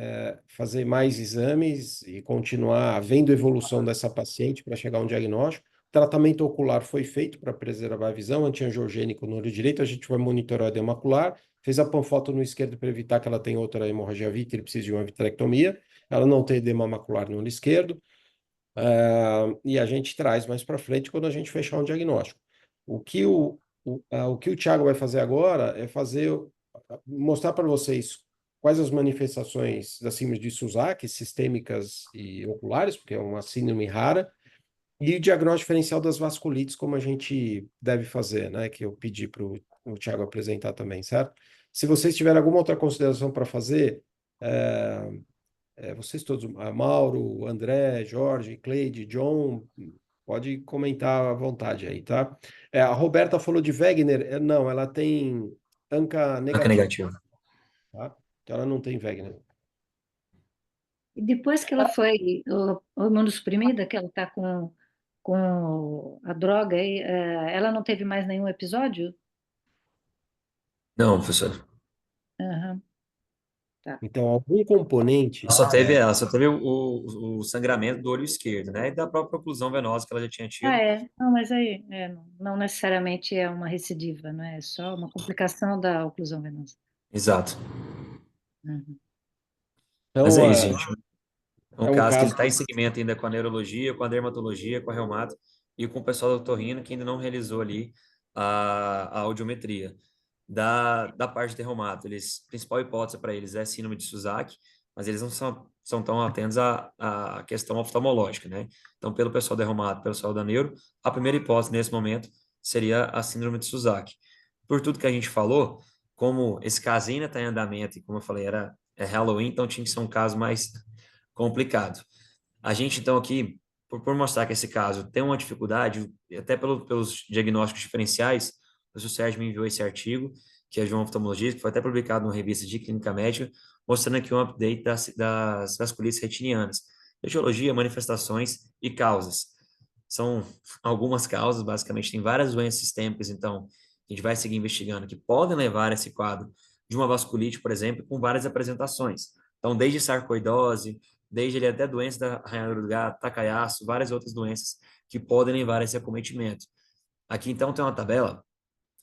fazer mais exames e continuar vendo a evolução dessa paciente para chegar a um diagnóstico. O tratamento ocular foi feito para preservar a visão, antiangiogênico no olho direito, a gente vai monitorar o edema macular, fez a panfoto no esquerdo para evitar que ela tenha outra hemorragia vítrica e precise de uma vitrectomia, ela não tem edema macular no olho esquerdo, e a gente traz mais para frente quando a gente fechar um diagnóstico. O que o Thiago vai fazer agora é mostrar para vocês quais as manifestações da síndrome de Suzuki, sistêmicas e oculares, porque é uma síndrome rara, e o diagnóstico diferencial das vasculites, como a gente deve fazer, né? Que eu pedi para o Thiago apresentar também, certo? Se vocês tiverem alguma outra consideração para fazer, vocês todos, Mauro, André, Jorge, Cleide, John, pode comentar à vontade aí, tá? A Roberta falou de Wegener, não, ela tem ANCA ANCA negativo, negativo. tá? Então ela não tem Wegener. E depois que ela foi imunossuprimida, que ela está com a droga aí, ela não teve mais nenhum episódio? Não, professor. Aham, tá. Então, algum componente, Ela só teve o sangramento do olho esquerdo, né? E da própria oclusão venosa que ela já tinha Ah, tido. é. Não, mas aí não necessariamente é uma recidiva, não é? É só uma complicação da oclusão venosa. Exato. Uhum. Mas então, é isso, gente. É é um um caso que ele caso. está em segmento ainda com a neurologia, com a dermatologia, com a reumato e com o pessoal do otorrino que ainda não realizou ali a audiometria. Da parte de reumato, a principal hipótese para eles é síndrome de Suzuki, mas eles não são tão atentos à questão oftalmológica, né? Então, pelo pessoal da reumato, pelo pessoal da neuro, a primeira hipótese nesse momento seria a síndrome de Suzuki. Por tudo que a gente falou, como esse caso ainda está em andamento e como eu falei, é Halloween, então tinha que ser um caso mais complicado. A gente, então, aqui, por mostrar que esse caso tem uma dificuldade, até pelos diagnósticos diferenciais, o professor Sérgio me enviou esse artigo, que é de uma oftalmologista, que foi até publicado numa revista de clínica médica, mostrando aqui um update das vasculites retinianas. Etiologia, manifestações e causas. São algumas causas, basicamente, tem várias doenças sistêmicas, então, a gente vai seguir investigando, que podem levar a esse quadro de uma vasculite, por exemplo, com várias apresentações. Então, desde sarcoidose, desde ele até doença da arranhadura do gato, Takayasu, várias outras doenças que podem levar a esse acometimento. Aqui, então, tem uma tabela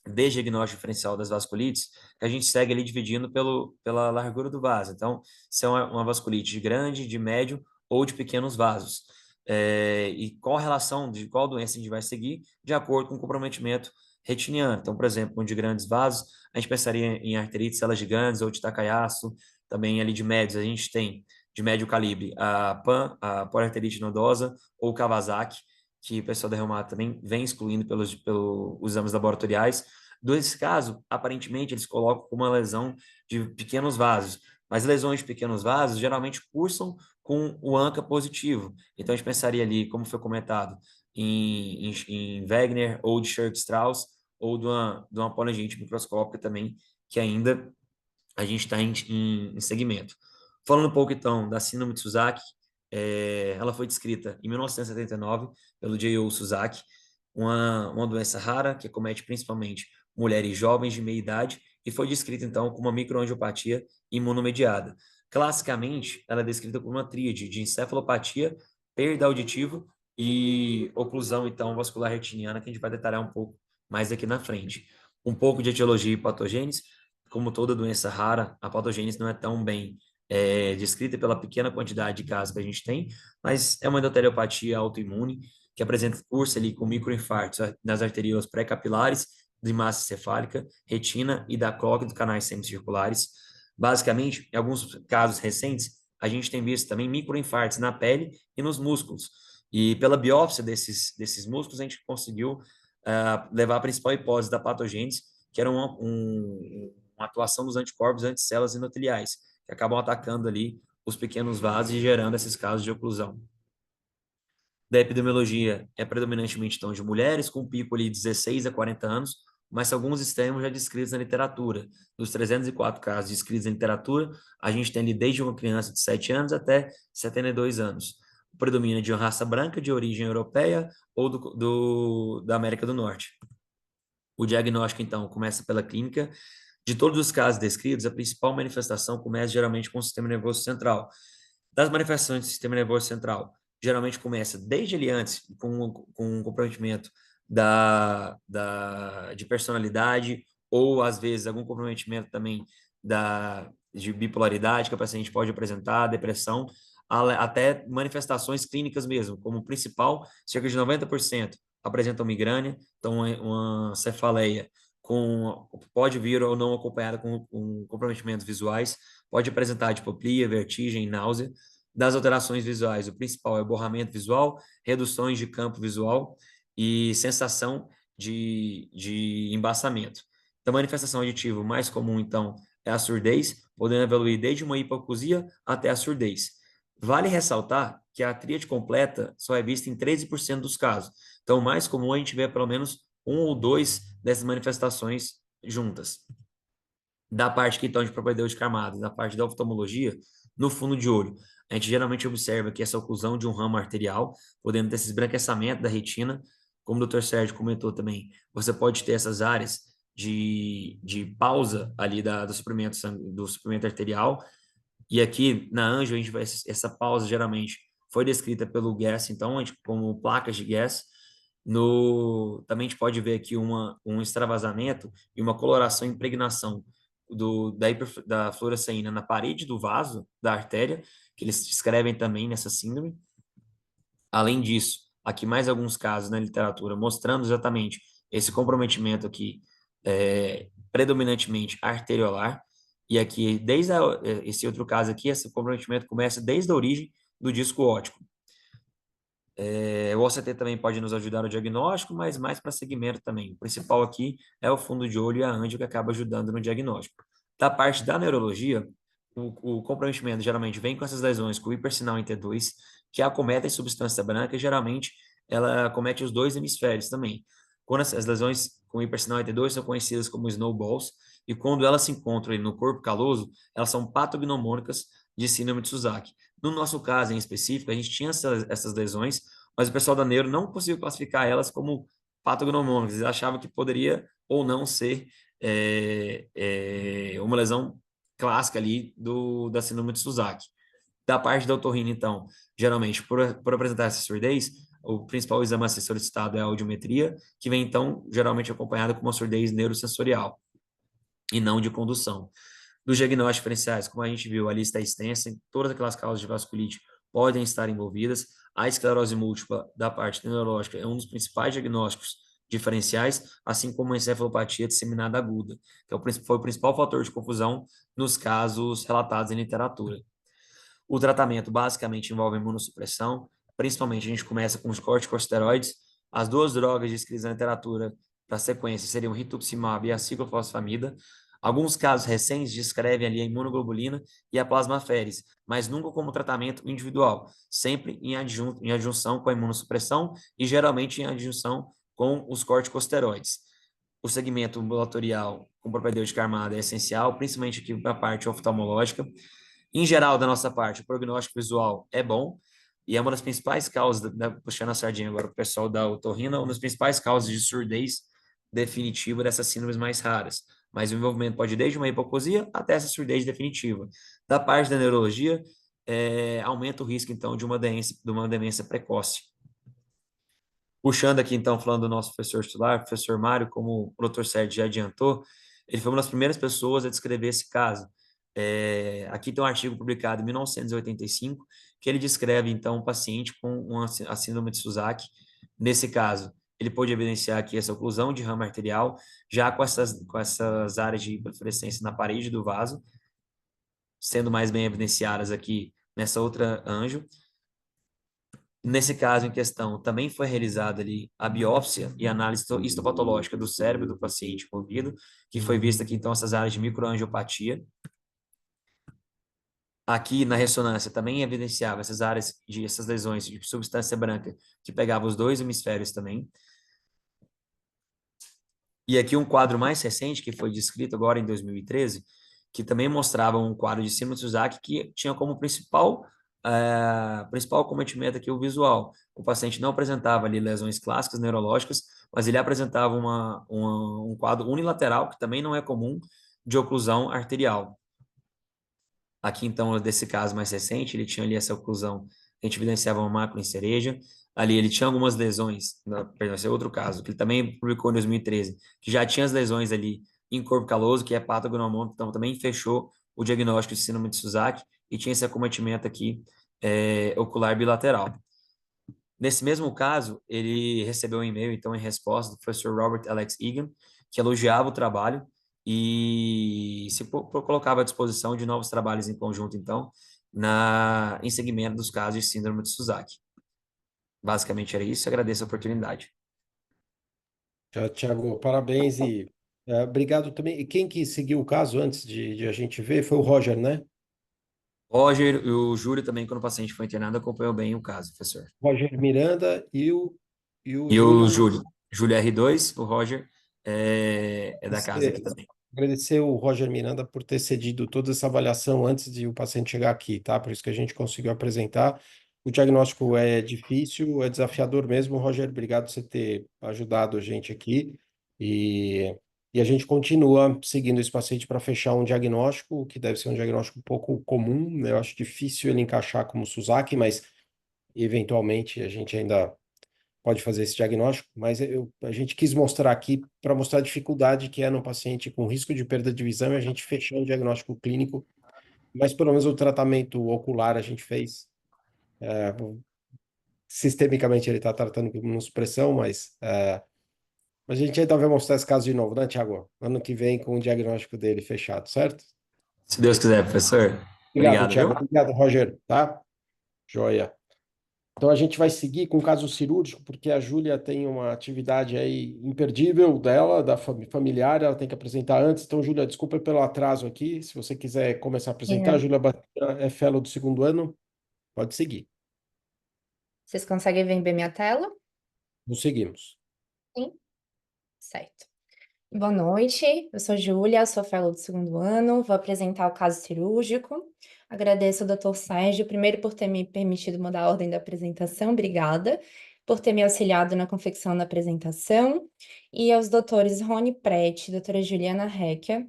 de diagnóstico diferencial das vasculites, que a gente segue ali dividindo pela largura do vaso. Então, se é uma vasculite de grande, de médio ou de pequenos vasos. E qual a relação de qual doença a gente vai seguir de acordo com o comprometimento retiniano. Então, por exemplo, um de grandes vasos, a gente pensaria em arterite, células gigantes ou de Takayasu. também ali de médios, a gente tem de médio calibre a PAN, a poliarterite nodosa ou Kawasaki, que o pessoal da Reumato também vem excluindo pelos exames laboratoriais. Nesse caso, aparentemente, eles colocam como uma lesão de pequenos vasos, mas lesões de pequenos vasos geralmente cursam com o ANCA positivo. Então, a gente pensaria ali, como foi comentado, em Wegener ou de Church-Strauss, ou de uma polingite microscópica também, que ainda a gente está em segmento. Falando um pouco, então, da síndrome de Suzaki, ela foi descrita em 1979 pelo J.O. Suzaki, uma doença rara que acomete principalmente mulheres jovens de meia idade e foi descrita, então, como uma microangiopatia imunomediada. Classicamente, ela é descrita como uma tríade de encefalopatia, perda auditiva e oclusão, então, vascular retiniana, que a gente vai detalhar um pouco mais aqui na frente. Um pouco de etiologia e patogênese. Como toda doença rara, a patogênese não é tão bem descrita pela pequena quantidade de casos que a gente tem, mas é uma endoteliopatia autoimune que apresenta curso ali com microinfartos nas arteriolas pré-capilares, de massa encefálica, retina e da cloaca dos canais semicirculares. Basicamente, em alguns casos recentes, a gente tem visto também microinfartos na pele e nos músculos. E pela biópsia desses músculos, a gente conseguiu levar a principal hipótese da patogênese, que era uma atuação dos anticorpos anticélulas endoteliais, que acabam atacando ali os pequenos vasos e gerando esses casos de oclusão. Da epidemiologia é predominantemente então de mulheres, com pico ali de 16 a 40 anos, mas alguns extremos já descritos na literatura. Dos 304 casos descritos na literatura, a gente tem ali desde uma criança de 7 anos até 72 anos. O predomínio é de uma raça branca de origem europeia ou da América do Norte. O diagnóstico, então, começa pela clínica. De todos os casos descritos, a principal manifestação começa geralmente com o sistema nervoso central. Das manifestações do sistema nervoso central, geralmente começa desde ali antes, com um comprometimento de personalidade, ou às vezes algum comprometimento também de bipolaridade que a paciente pode apresentar, depressão, até manifestações clínicas mesmo, como principal, cerca de 90% apresentam migrânia, então uma cefaleia pode vir ou não acompanhada com comprometimentos visuais, pode apresentar diplopia, vertigem, náusea. Das alterações visuais, o principal é o borramento visual, reduções de campo visual e sensação de embaçamento. Da manifestação auditiva, o mais comum, então, é a surdez, podendo evoluir desde uma hipoacusia até a surdez. Vale ressaltar que a tríade completa só é vista em 13% dos casos. Então, o mais comum é a gente ver pelo menos um ou dois dessas manifestações juntas. Da parte que então de propedêutica armada, da parte da oftalmologia, no fundo de olho, a gente geralmente observa que essa oclusão de um ramo arterial, podendo ter esse esbranquiçamento da retina, como o Dr. Sérgio comentou também, você pode ter essas áreas de pausa ali do suprimento arterial, e aqui na Anjo, a gente vai, essa pausa geralmente foi descrita pelo Guess, então, como placas de Guess. Também a gente pode ver aqui um extravasamento e uma coloração e impregnação da fluoresceína na parede do vaso da artéria, que eles descrevem também nessa síndrome. Além disso, aqui mais alguns casos na literatura mostrando exatamente esse comprometimento aqui, predominantemente arteriolar, e aqui, esse outro caso aqui, esse comprometimento começa desde a origem do disco óptico. O OCT também pode nos ajudar no diagnóstico, mas mais para segmento também. O principal aqui é o fundo de olho e a angio que acaba ajudando no diagnóstico. Da parte da neurologia, o comprometimento geralmente vem com essas lesões com hipersinal em T2, que acometem substância branca e geralmente ela acomete os dois hemisférios também. Quando as lesões com hipersinal em T2 são conhecidas como snowballs, e quando elas se encontram no corpo caloso, elas são patognomônicas de síndrome de Suzaki. No nosso caso em específico, a gente tinha essas lesões, mas o pessoal da neuro não conseguiu classificar elas como patognomônicas. Eles achavam que poderia ou não ser uma lesão clássica ali da síndrome de Suzaki. Da parte da otorrina, então, geralmente, por apresentar essa surdez, o principal exame a ser solicitado é a audiometria, que vem, então, geralmente acompanhada com uma surdez neurosensorial e não de condução. Dos diagnósticos diferenciais, como a gente viu, a lista é extensa, todas aquelas causas de vasculite podem estar envolvidas. A esclerose múltipla da parte neurológica é um dos principais diagnósticos diferenciais, assim como a encefalopatia disseminada aguda, que foi o principal fator de confusão nos casos relatados em literatura. O tratamento basicamente envolve imunossupressão, principalmente a gente começa com os corticosteroides. As duas drogas descritas na literatura para a sequência seriam o rituximab e a ciclofosfamida. Alguns casos recentes descrevem ali a imunoglobulina e a plasmaférese, mas nunca como tratamento individual, sempre em adjunção com a imunossupressão e geralmente em adjunção com os corticosteroides. O segmento ambulatorial com propedêutica armada é essencial, principalmente aqui para a parte oftalmológica. Em geral, da nossa parte, o prognóstico visual é bom, e é uma das principais causas, puxando a sardinha agora para o pessoal da otorrina, uma das principais causas de surdez definitiva dessas síndromes mais raras. Mas o envolvimento pode ir desde uma hipoacusia até essa surdez definitiva. Da parte da neurologia, aumenta o risco, então, de uma demência precoce. Puxando aqui, então, falando do nosso professor titular, professor Mário, como o Dr. Sérgio já adiantou, ele foi uma das primeiras pessoas a descrever esse caso. Aqui tem um artigo publicado em 1985, que ele descreve, então, um paciente com a síndrome de Suzaki. Nesse caso, ele pôde evidenciar aqui essa oclusão de ramo arterial, já com essas áreas de hiperfluorescência na parede do vaso, sendo mais bem evidenciadas aqui nessa outra anjo. Nesse caso em questão, também foi realizada ali a biópsia e análise histopatológica do cérebro do paciente envolvido, que foi vista aqui, então, essas áreas de microangiopatia. Aqui na ressonância também evidenciava essas lesões de substância branca que pegava os dois hemisférios também. E aqui um quadro mais recente que foi descrito agora em 2013, que também mostrava um quadro de síndrome de Suzaki que tinha como principal cometimento aqui o visual. O paciente não apresentava ali lesões clássicas neurológicas, mas ele apresentava um quadro unilateral, que também não é comum, de oclusão arterial. Aqui, então, desse caso mais recente, ele tinha ali essa oclusão, a gente evidenciava uma mácula em cereja. Ali ele tinha algumas lesões, perdão, esse é outro caso, que ele também publicou em 2013, que já tinha as lesões ali em corpo caloso, que é patognomônico, então também fechou o diagnóstico de síndrome de Suzaki e tinha esse acometimento aqui ocular bilateral. Nesse mesmo caso, ele recebeu um e-mail, então, em resposta do professor Robert Alex Egan, que elogiava o trabalho e se colocava à disposição de novos trabalhos em conjunto, então, em segmento dos casos de síndrome de Suzaki. Basicamente era isso, agradeço a oportunidade. Tchau, Thiago, parabéns e obrigado também. E quem que seguiu o caso antes de a gente ver foi o Roger, né? Roger e o Júlio também, quando o paciente foi internado, acompanhou bem o caso, professor. Roger Miranda e o E o Júlio. Júlio R2, o Roger é da casa aqui também. Agradecer o Roger Miranda por ter cedido toda essa avaliação antes de o paciente chegar aqui, tá? Por isso que a gente conseguiu apresentar. O diagnóstico é difícil, é desafiador mesmo. Roger, obrigado por você ter ajudado a gente aqui. E a gente continua seguindo esse paciente para fechar um diagnóstico, que deve ser um diagnóstico um pouco comum, né? Eu acho difícil ele encaixar como Suzaki, mas eventualmente a gente ainda pode fazer esse diagnóstico, mas a gente quis mostrar aqui para mostrar a dificuldade que é no paciente com risco de perda de visão e a gente fechou o diagnóstico clínico, mas pelo menos o tratamento ocular a gente fez. Sistemicamente ele está tratando com imunossupressão, mas a gente ainda vai mostrar esse caso de novo, né, Thiago? Ano que vem com o diagnóstico dele fechado, certo? Se Deus quiser, professor. Obrigado, Obrigado, Thiago. viu? Obrigado, Roger, tá? Joia. Então a gente vai seguir com o caso cirúrgico, porque a Júlia tem uma atividade aí imperdível dela, da familiar, ela tem que apresentar antes. Então, Júlia, desculpa pelo atraso aqui. Se você quiser começar a apresentar, a Júlia Batista é fellow do segundo ano, pode seguir. Vocês conseguem ver minha tela? Nos seguimos. Sim. Certo. Boa noite, eu sou Júlia, sou fellow do segundo ano, vou apresentar o caso cirúrgico. Agradeço ao Dr. Sérgio, primeiro por ter me permitido mudar a ordem da apresentação, obrigada, por ter me auxiliado na confecção da apresentação, e aos doutores Rony Prete, doutora Juliana Recchia,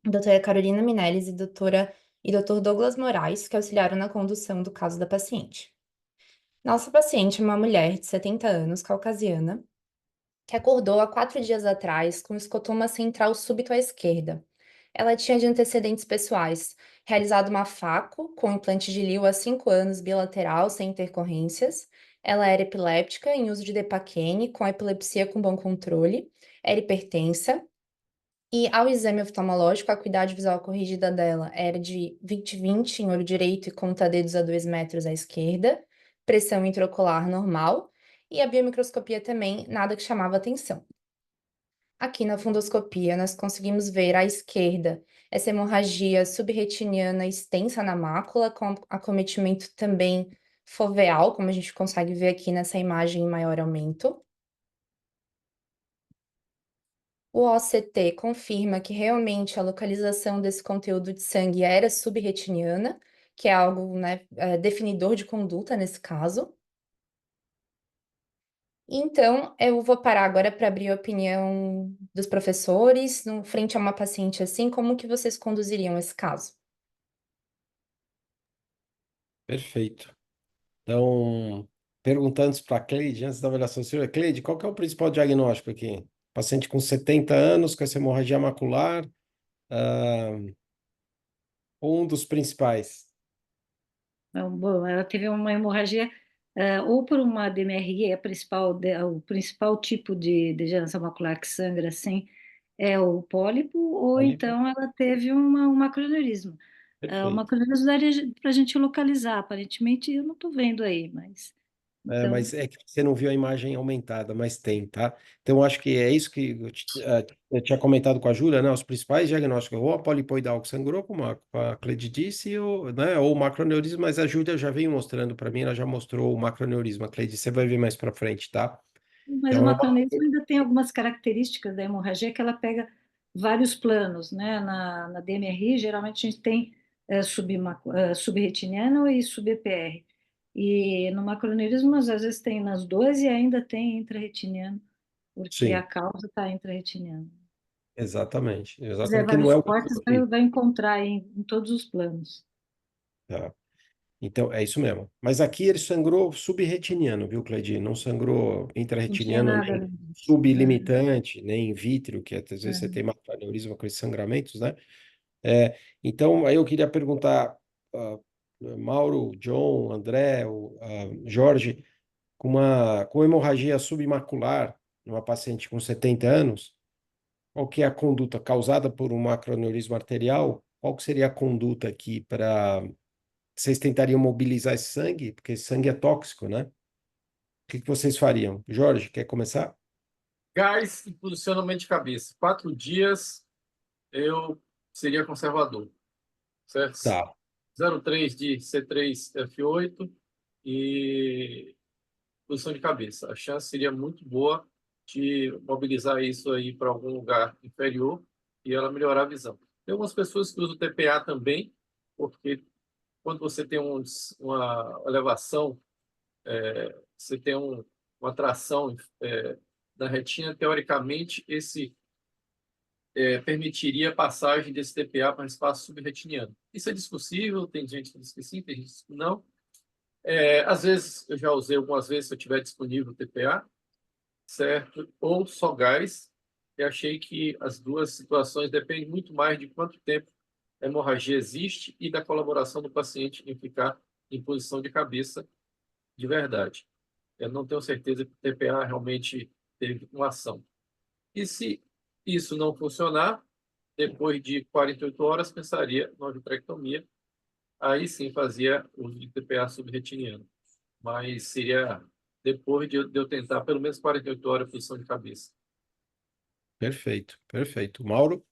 doutora Carolina Minelis e doutor Douglas Moraes, que auxiliaram na condução do caso da paciente. Nossa paciente é uma mulher de 70 anos, caucasiana, que acordou há 4 dias atrás com escotoma central súbito à esquerda. Ela tinha de antecedentes pessoais realizado uma FACO com implante de LIO há 5 anos bilateral, sem intercorrências, Ela era epiléptica, em uso de Depaquene, com epilepsia com bom controle, era hipertensa, e ao exame oftalmológico, a acuidade visual corrigida dela era de 20/20 em olho direito e conta-dedos a 2 metros à esquerda, pressão intraocular normal, e a biomicroscopia também, nada que chamava atenção. Aqui na fundoscopia, nós conseguimos ver à esquerda essa hemorragia subretiniana extensa na mácula, com acometimento também foveal, como a gente consegue ver aqui nessa imagem em maior aumento. O OCT confirma que realmente a localização desse conteúdo de sangue era subretiniana, que é algo, né, definidor de conduta nesse caso. Então, eu vou parar agora para abrir a opinião dos professores, frente a uma paciente assim, como que vocês conduziriam esse caso? Perfeito. Então, perguntando para a Cleide, antes da avaliação cirúrgica, Cleide, qual que é o principal diagnóstico aqui? Paciente com 70 anos, com essa hemorragia macular, ah, um dos principais. Então, bom, ela teve uma hemorragia ou por uma DMRI, o principal tipo de degeneração macular que sangra assim é o pólipo, ou Pólipo. então ela teve um macroaneurisma. O Perfeito. macroaneurisma daria para a gente localizar, aparentemente eu não estou vendo aí, mas então, Mas é que você não viu a imagem aumentada, mas tem, tá? Então, acho que é isso que eu tinha comentado com a Júlia, né? Os principais diagnósticos, ou a polipoidal que sangrou, como a Cleide disse, ou, né? Ou o macroaneurisma, mas a Júlia já veio mostrando para mim, ela já mostrou o macroaneurisma. Cleide, você vai ver mais para frente, tá? mas o Então, macroaneurisma ainda tem algumas características da hemorragia que ela pega vários planos, né? Na DMRI, geralmente a gente tem subretiniano e sub-EPR. E no macroaneurisma, às vezes tem nas duas e ainda tem intrarretiniano, porque a sim, causa está intrarretiniana. exatamente. Se fizer Exatamente, que não vários é o cortes, único. vai encontrar em todos os planos. Tá. Então, é isso mesmo. Mas aqui ele sangrou subretiniano, viu, Cleide? Não sangrou Não tinha intrarretiniano, nada nem além disso. sublimitante, nem vítreo, que às vezes você tem macroaneurisma com esses sangramentos, né? Então, aí eu queria perguntar, Mauro, John, André, Jorge, com hemorragia submacular, numa paciente com 70 anos, qual que é a conduta causada por um macroaneurisma arterial? Qual que seria a conduta aqui para vocês tentariam mobilizar esse sangue? Porque esse sangue é tóxico, né? O que vocês fariam? Jorge, quer começar? Gás e posicionamento de cabeça. 4 dias eu seria conservador, certo? Tá, 0,3 de C3F8 e posição de cabeça. A chance seria muito boa de mobilizar isso aí para algum lugar inferior e ela melhorar a visão. Tem algumas pessoas que usam TPA também, porque quando você tem uma elevação, você tem uma tração na retina, teoricamente, esse permitiria a passagem desse TPA para o espaço subretiniano. Isso é discussível, tem gente que diz que sim, tem gente que diz que não. Às vezes, eu já usei algumas vezes, se eu tiver disponível o TPA, certo? Ou só gás. E achei que as duas situações dependem muito mais de quanto tempo a hemorragia existe e da colaboração do paciente em ficar em posição de cabeça de verdade. Eu não tenho certeza que o TPA realmente teve uma ação. E se isso não funcionar, depois de 48 horas, pensaria na vitrectomia. Aí sim fazia uso de TPA subretiniano. Mas seria depois de eu tentar pelo menos 48 horas a posição de cabeça. perfeito, perfeito. Mauro?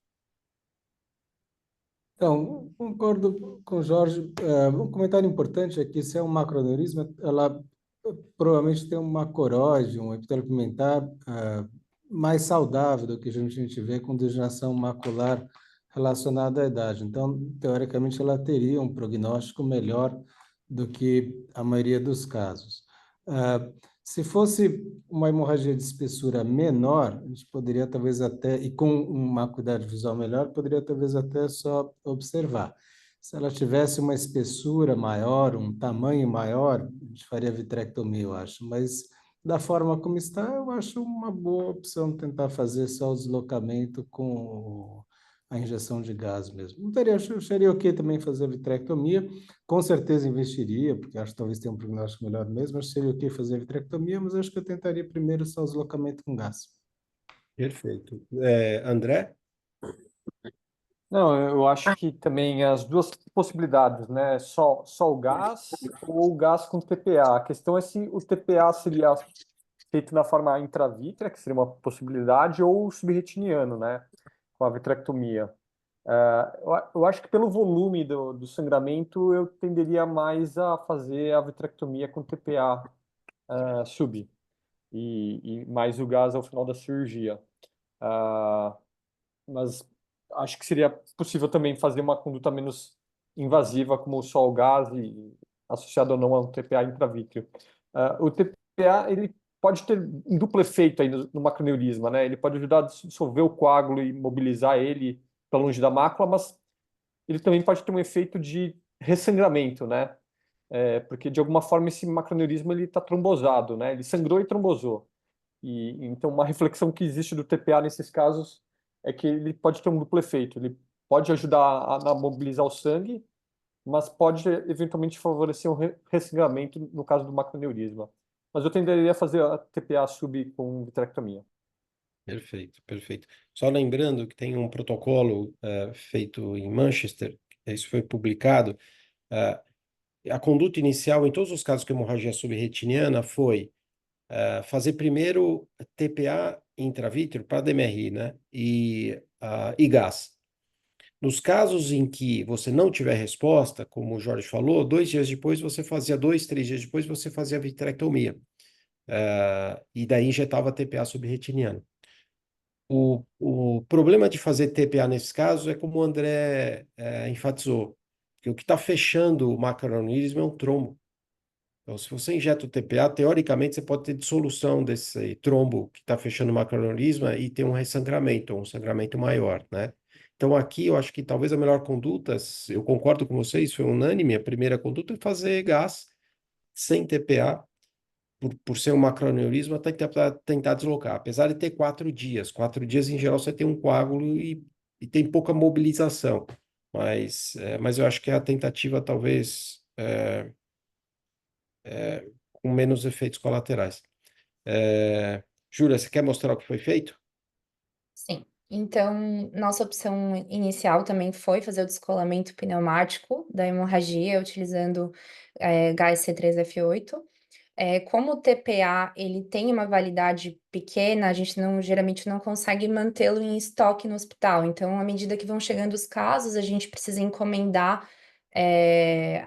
Então, concordo com o Jorge. Um comentário importante é que se é um macroaneurisma, ela provavelmente tem uma coróide, um epitélio pigmentar mais saudável do que a gente vê com degeneração macular relacionada à idade. Então, teoricamente, ela teria um prognóstico melhor do que a maioria dos casos. Se fosse uma hemorragia de espessura menor, a gente poderia talvez até, e com uma acuidade visual melhor, poderia talvez até só observar. Se ela tivesse uma espessura maior, um tamanho maior, a gente faria vitrectomia, eu acho. Mas da forma como está, eu acho uma boa opção tentar fazer só o deslocamento com a injeção de gás mesmo. Não teria, acharia ok também fazer a vitrectomia, com certeza investiria, porque acho que talvez tenha um prognóstico melhor mesmo, acho que seria ok fazer a vitrectomia, mas acho que eu tentaria primeiro só o deslocamento com gás. Perfeito. André? Não, eu acho que também as duas possibilidades, né? Só o gás ou o gás com TPA. A questão é se o TPA seria feito na forma intravítrea, que seria uma possibilidade, ou subretiniano, né? Com a vitrectomia. Eu acho que pelo volume do sangramento, eu tenderia mais a fazer a vitrectomia com TPA sub e mais o gás ao final da cirurgia. Ah, mas acho que seria possível também fazer uma conduta menos invasiva, como só o gás e associado ou não ao TPA intravítreo. O TPA ele pode ter um duplo efeito aí no macroneurisma, né? Ele pode ajudar a dissolver o coágulo e mobilizar ele para longe da mácula, mas ele também pode ter um efeito de ressangramento, né? Porque de alguma forma esse macroneurisma ele está trombosado, né? Ele sangrou e trombosou. E então uma reflexão que existe do TPA nesses casos é que ele pode ter um duplo efeito. Ele pode ajudar a mobilizar o sangue, mas pode eventualmente favorecer um ressangramento no caso do macroneurisma. Mas eu tenderia a fazer a TPA sub com vitrectomia. Perfeito, perfeito. Só lembrando que tem um protocolo feito em Manchester, isso foi publicado. A conduta inicial, em todos os casos com hemorragia subretiniana, foi fazer primeiro TPA intravítreo para DMRI, né? E gás. Nos casos em que você não tiver resposta, como o Jorge falou, 2 dias depois você fazia, 2, 3 dias depois você fazia a vitrectomia. E daí injetava TPA subretiniano. O problema de fazer TPA nesses casos é como o André enfatizou, que o que está fechando o macroaneurisma é um trombo. Então, se você injeta o TPA, teoricamente você pode ter dissolução desse trombo que está fechando o macroaneurisma e ter um ressangramento, um sangramento maior, né? Então, aqui eu acho que talvez a melhor conduta, eu concordo com vocês, foi unânime, a primeira conduta é fazer gás sem TPA, por ser um macroaneurisma, tentar deslocar, apesar de ter 4 dias. 4 dias, em geral, você tem um coágulo e tem pouca mobilização. Mas eu acho que a tentativa, talvez, com menos efeitos colaterais. Júlia, você quer mostrar o que foi feito? Sim. Então, nossa opção inicial também foi fazer o descolamento pneumático da hemorragia utilizando gás C3F8. Como o TPA ele tem uma validade pequena, a gente geralmente não consegue mantê-lo em estoque no hospital. Então, à medida que vão chegando os casos, a gente precisa encomendar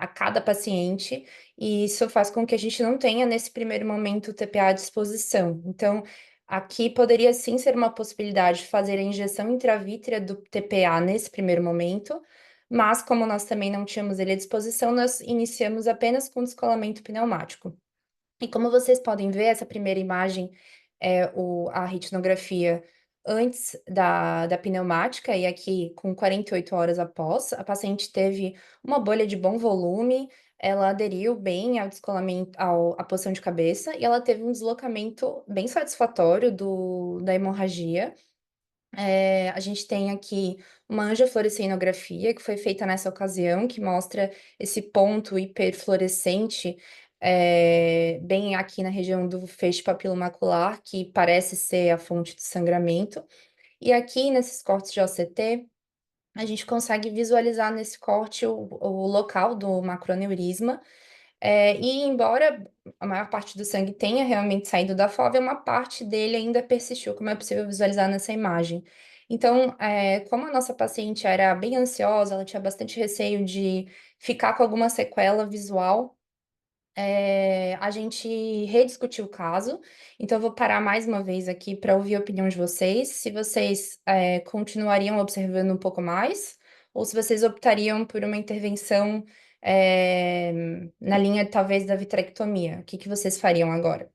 a cada paciente, e isso faz com que a gente não tenha, nesse primeiro momento, o TPA à disposição. Então, aqui poderia sim ser uma possibilidade de fazer a injeção intravítrea do TPA nesse primeiro momento, mas como nós também não tínhamos ele à disposição, nós iniciamos apenas com descolamento pneumático. E como vocês podem ver, essa primeira imagem é a retinografia antes da pneumática, e aqui com 48 horas após, a paciente teve uma bolha de bom volume, ela aderiu bem ao descolamento, à posição de cabeça, e ela teve um deslocamento bem satisfatório da hemorragia. A gente tem aqui uma angiofluorescenografia que foi feita nessa ocasião, que mostra esse ponto hiperfluorescente bem aqui na região do feixe papilomacular, que parece ser a fonte de sangramento. E aqui, nesses cortes de OCT, a gente consegue visualizar nesse corte o local do macroaneurisma. E embora a maior parte do sangue tenha realmente saído da fóvea, uma parte dele ainda persistiu, como é possível visualizar nessa imagem. Então, como a nossa paciente era bem ansiosa, ela tinha bastante receio de ficar com alguma sequela visual, a gente rediscutiu o caso. Então, eu vou parar mais uma vez aqui para ouvir a opinião de vocês, se vocês continuariam observando um pouco mais, ou se vocês optariam por uma intervenção na linha, talvez, da vitrectomia. O que vocês fariam agora?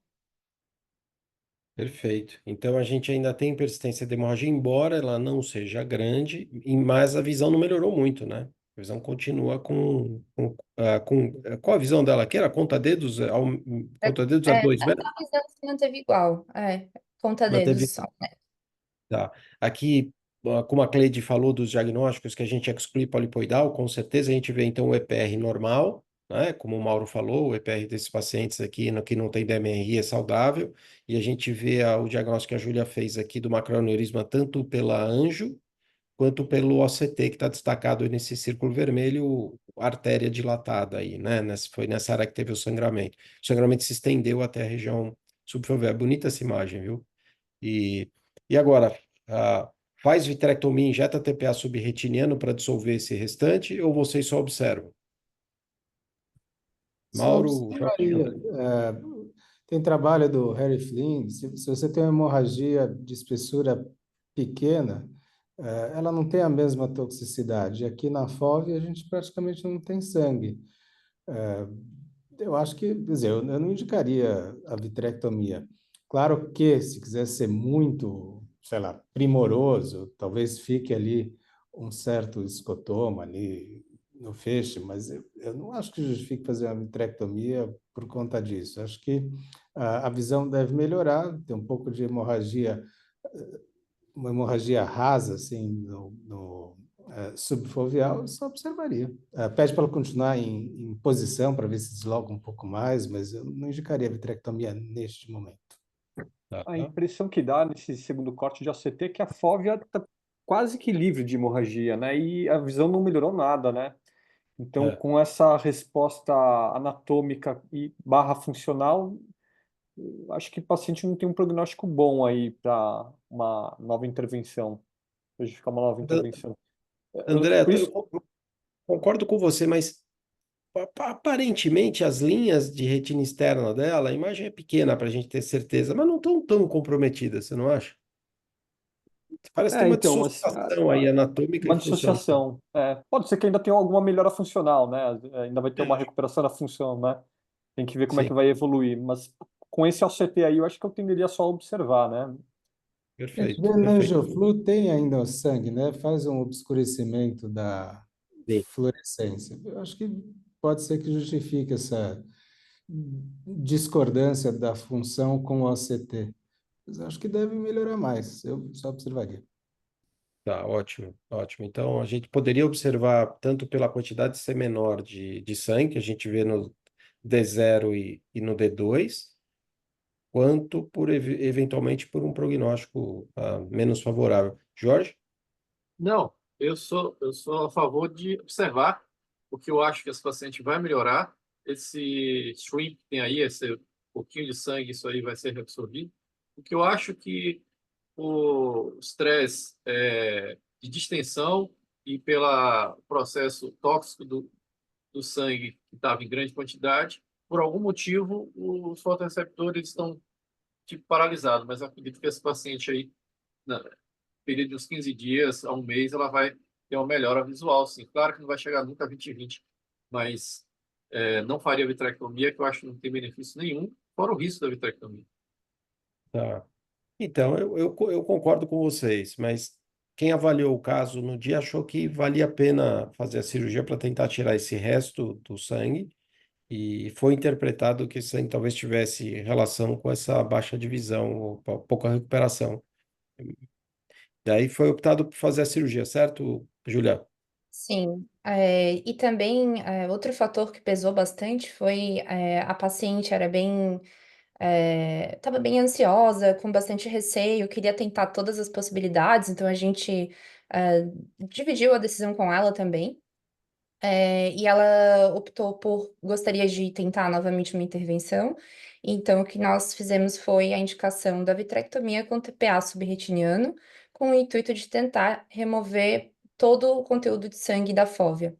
Perfeito. Então, a gente ainda tem persistência de hemorragia, embora ela não seja grande, mas a visão não melhorou muito, né? A visão continua qual a visão dela aqui? Era conta-dedos, conta-dedos a 2 metros? A visão se manteve igual, conta Manteve. dedos só, né? Tá. Aqui, como a Cleide falou dos diagnósticos, que a gente exclui polipoidal, com certeza a gente vê então o EPR normal, né? Como o Mauro falou, o EPR desses pacientes aqui que não tem DMRI é saudável, e a gente vê o diagnóstico que a Júlia fez aqui do macroaneurisma tanto pela anjo quanto pelo OCT, que está destacado aí nesse círculo vermelho, artéria dilatada aí, né? Foi nessa área que teve o sangramento. O sangramento se estendeu até a região subfoveal. É bonita essa imagem, viu? E, e agora, faz vitrectomia, injeta TPA subretiniano para dissolver esse restante, ou vocês só observam? Só Mauro, observaria. Tem trabalho do Harry Flynn, se você tem uma hemorragia de espessura pequena, ela não tem a mesma toxicidade. Aqui na FOV a gente praticamente não tem sangue. Eu acho que, quer dizer, eu não indicaria a vitrectomia. Claro que, se quiser ser muito, sei lá, primoroso, talvez fique ali um certo escotoma ali no feixe, mas eu não acho que justifique fazer uma vitrectomia por conta disso. Acho que a visão deve melhorar, tem um pouco de hemorragia, uma hemorragia rasa, assim, no subfoveal, eu só observaria. Pede para ela continuar em posição para ver se desloca um pouco mais, mas eu não indicaria vitrectomia neste momento. A impressão que dá nesse segundo corte de OCT é que a fóvea está quase que livre de hemorragia, né? E a visão não melhorou nada, né? Então, com essa resposta anatômica e barra funcional, acho que o paciente não tem um prognóstico bom aí para uma nova intervenção, justificar uma nova intervenção. André, Por isso, eu concordo com você, mas aparentemente as linhas de retina externa dela, a imagem é pequena para a gente ter certeza, mas não estão tão comprometidas, você não acha? Parece ter uma então, mas dissociação aí anatômica e uma funcional. dissociação. Pode ser que ainda tenha alguma melhora funcional, né? Ainda vai ter uma recuperação da função, né? Tem que ver como é que Sim, vai evoluir. Mas com esse OCT aí, eu acho que eu tenderia só a observar, né? perfeito, Vendo perfeito. angioflu tem ainda o sangue, né? Faz um obscurecimento da Sim. fluorescência. Eu acho que pode ser que justifique essa discordância da função com o OCT. Mas acho que deve melhorar mais. Eu só observaria. Tá, ótimo, ótimo. Então, a gente poderia observar tanto pela quantidade de ser menor de sangue, que a gente vê no D0 e no D2, quanto por eventualmente por um prognóstico menos favorável. Jorge? Não, eu sou a favor de observar, porque eu acho que esse paciente vai melhorar. Esse shrink que tem aí, esse pouquinho de sangue, isso aí vai ser reabsorvido. Porque eu acho que o estresse de distensão e pelo processo tóxico do sangue que estava em grande quantidade, por algum motivo, os fotoreceptores estão tipo paralisados. Mas eu acredito que esse paciente aí, no período de uns 15 dias a um mês, ela vai ter uma melhora visual, sim. Claro que não vai chegar nunca a 20/20, mas não faria vitrectomia, que eu acho que não tem benefício nenhum, fora o risco da vitrectomia. Tá. Então, eu concordo com vocês, mas quem avaliou o caso no dia achou que valia a pena fazer a cirurgia para tentar tirar esse resto do sangue e foi interpretado que esse sangue talvez tivesse relação com essa baixa de visão ou pouca recuperação. Daí foi optado por fazer a cirurgia, certo, Julia? Sim, e também outro fator que pesou bastante foi a paciente era bem estava bem ansiosa, com bastante receio, queria tentar todas as possibilidades, então a gente dividiu a decisão com ela também. E ela optou por gostaria de tentar novamente uma intervenção. Então, o que nós fizemos foi a indicação da vitrectomia com TPA subretiniano, com o intuito de tentar remover todo o conteúdo de sangue da fóvea.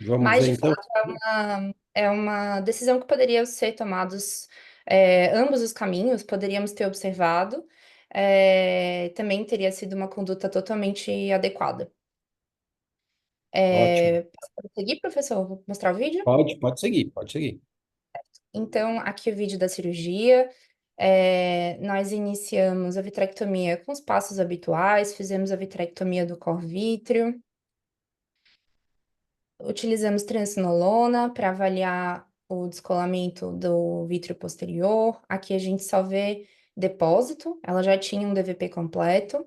Vamos Mas, ver de então. fato, é uma decisão que poderia ser tomados ambos os caminhos, poderíamos ter observado, também teria sido uma conduta totalmente adequada. Ótimo. Posso seguir, professor? Vou mostrar o vídeo? Pode seguir, pode seguir. Então, aqui o vídeo da cirurgia. Nós iniciamos a vitrectomia com os passos habituais, fizemos a vitrectomia do cor vítreo, utilizamos triamcinolona para avaliar o descolamento do vítreo posterior. Aqui a gente só vê depósito, ela já tinha um DVP completo.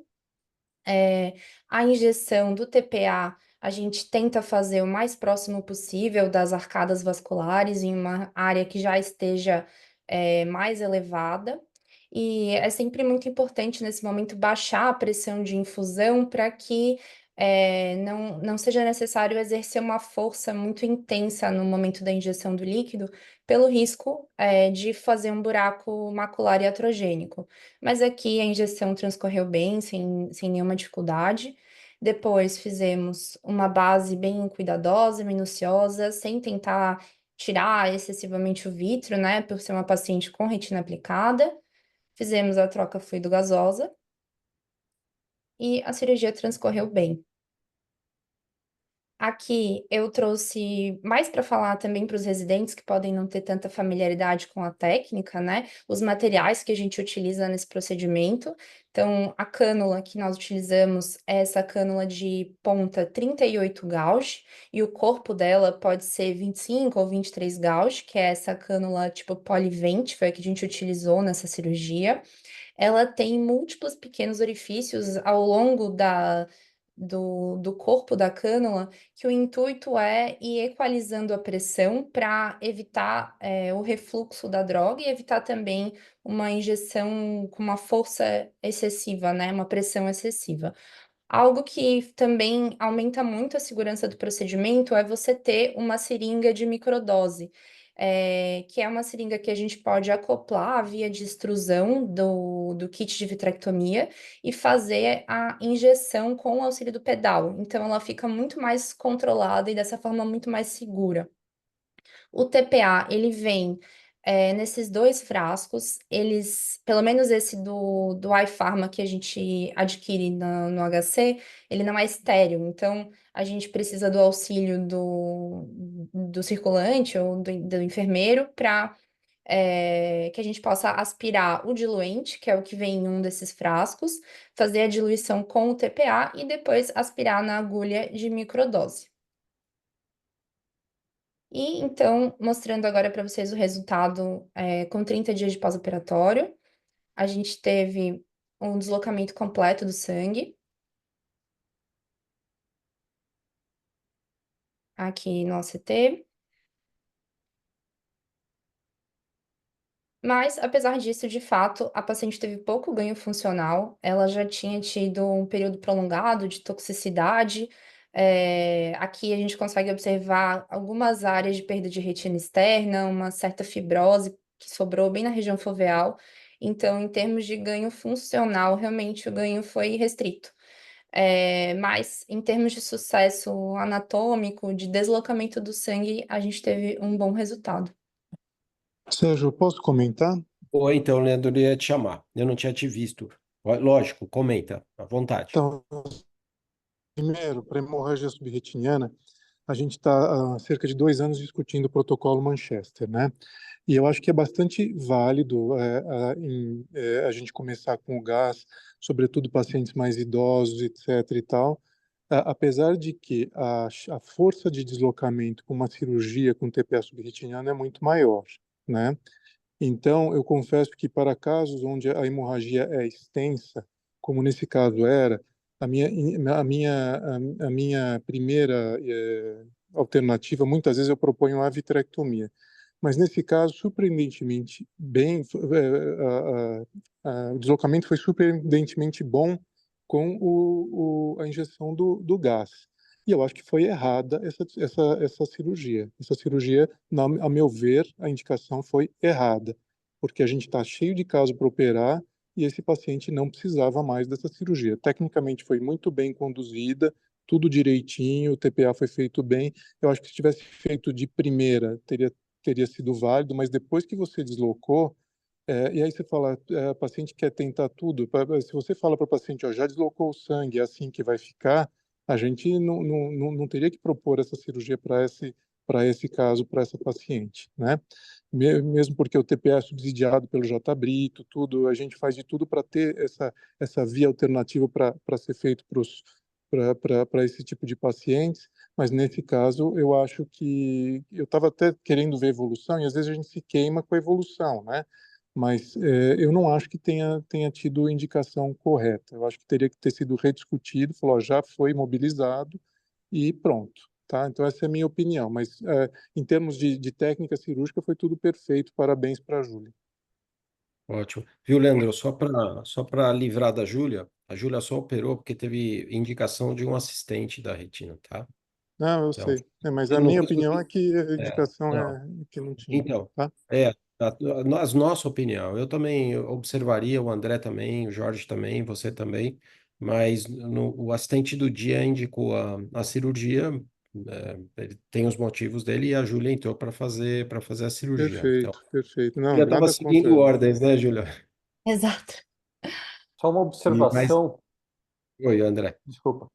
A injeção do TPA, a gente tenta fazer o mais próximo possível das arcadas vasculares, em uma área que já esteja mais elevada. E é sempre muito importante, nesse momento, baixar a pressão de infusão para que não seja necessário exercer uma força muito intensa no momento da injeção do líquido, pelo risco de fazer um buraco macular iatrogênico. Mas aqui a injeção transcorreu bem, sem nenhuma dificuldade. Depois fizemos uma base bem cuidadosa, minuciosa, sem tentar tirar excessivamente o vítreo, né, por ser uma paciente com retina aplicada. Fizemos a troca fluido-gasosa e a cirurgia transcorreu bem. Aqui eu trouxe mais para falar também para os residentes que podem não ter tanta familiaridade com a técnica, né? Os materiais que a gente utiliza nesse procedimento. Então, a cânula que nós utilizamos é essa cânula de ponta 38 gauge, e o corpo dela pode ser 25 ou 23 gauge, que é essa cânula tipo Polyvent, foi a que a gente utilizou nessa cirurgia. Ela tem múltiplos pequenos orifícios ao longo do corpo da cânula, que o intuito é ir equalizando a pressão para evitar o refluxo da droga e evitar também uma injeção com uma força excessiva, né? Uma pressão excessiva. Algo que também aumenta muito a segurança do procedimento é você ter uma seringa de microdose, que é uma seringa que a gente pode acoplar a via de extrusão do kit de vitrectomia e fazer a injeção com o auxílio do pedal. Então, ela fica muito mais controlada e dessa forma muito mais segura. O TPA, ele vem nesses 2 frascos, pelo menos esse do iPharma que a gente adquire no HC, ele não é estéril, então a gente precisa do auxílio do circulante ou do enfermeiro para que a gente possa aspirar o diluente, que é o que vem em um desses frascos, fazer a diluição com o TPA e depois aspirar na agulha de microdose. E então, mostrando agora para vocês o resultado com 30 dias de pós-operatório, a gente teve um deslocamento completo do sangue. Aqui no OCT. Mas, apesar disso, de fato, a paciente teve pouco ganho funcional, ela já tinha tido um período prolongado de toxicidade. Aqui a gente consegue observar algumas áreas de perda de retina externa, uma certa fibrose que sobrou bem na região foveal. Então, em termos de ganho funcional, realmente o ganho foi restrito. Mas, em termos de sucesso anatômico, de deslocamento do sangue, a gente teve um bom resultado. Sérgio, posso comentar? Ou então, Leandro, eu ia te chamar. Eu não tinha te visto. Lógico, comenta, à vontade. Então, primeiro, para hemorragia subretiniana, a gente está há cerca de 2 anos discutindo o protocolo Manchester, né? E eu acho que é bastante válido a gente começar com o gás, sobretudo pacientes mais idosos, etc. e tal, apesar de que a força de deslocamento com uma cirurgia com TPA subretiniano é muito maior, né? Então, eu confesso que para casos onde a hemorragia é extensa, como nesse caso era, a minha primeira alternativa, muitas vezes eu proponho a vitrectomia. Mas nesse caso, surpreendentemente bem, o deslocamento foi surpreendentemente bom com a injeção do gás. E eu acho que foi errada essa cirurgia. Essa cirurgia, a meu ver, a indicação foi errada, porque a gente está cheio de casos para operar e esse paciente não precisava mais dessa cirurgia. Tecnicamente foi muito bem conduzida, tudo direitinho, o TPA foi feito bem. Eu acho que se tivesse feito de primeira, teria sido válido, mas depois que você deslocou, e aí você fala, a paciente quer tentar tudo. Se você fala para o paciente, ó, já deslocou o sangue, é assim que vai ficar, a gente não teria que propor essa cirurgia para esse caso, para essa paciente, né? Mesmo porque o TPA é subsidiado pelo J-Brito, tudo, a gente faz de tudo para ter essa via alternativa para ser feito para esse tipo de pacientes, mas nesse caso eu acho que eu estava até querendo ver evolução e às vezes a gente se queima com a evolução, né? mas eu não acho que tenha tido indicação correta. Eu acho que teria que ter sido rediscutido, falou, ó, já foi mobilizado e pronto, tá? Então essa é a minha opinião, mas em termos de técnica cirúrgica foi tudo perfeito, parabéns para a Júlia. Ótimo. Viu, Leandro? Só para livrar da Júlia, a Júlia só operou porque teve indicação de um assistente da retina, tá? Não, eu Então, sei, mas a eu não minha fiz opinião é que a indicação não. é que não tinha, Então, tá? nossa opinião, eu também observaria, o André também, o Jorge também, você também, mas o assistente do dia indicou a cirurgia, ele tem os motivos dele e a Júlia entrou para fazer a cirurgia. Então, Perfeito, perfeito. já Não, estava nada contra seguindo ela. ordens, né, Júlia? Exato. Só uma Mas, observação. oi, André. Desculpa.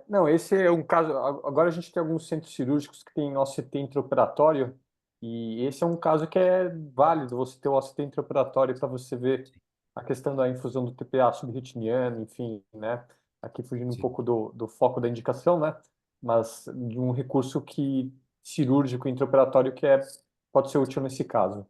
Não, esse é um caso. Agora a gente tem alguns centros cirúrgicos que têm OCT intraoperatório, e esse é um caso que é válido você ter o OCT intraoperatório para você ver a questão da infusão do TPA subretiniano, enfim, né? Aqui fugindo um Sim, pouco do foco da indicação, né? Mas de um recurso cirúrgico intraoperatório pode ser útil nesse caso.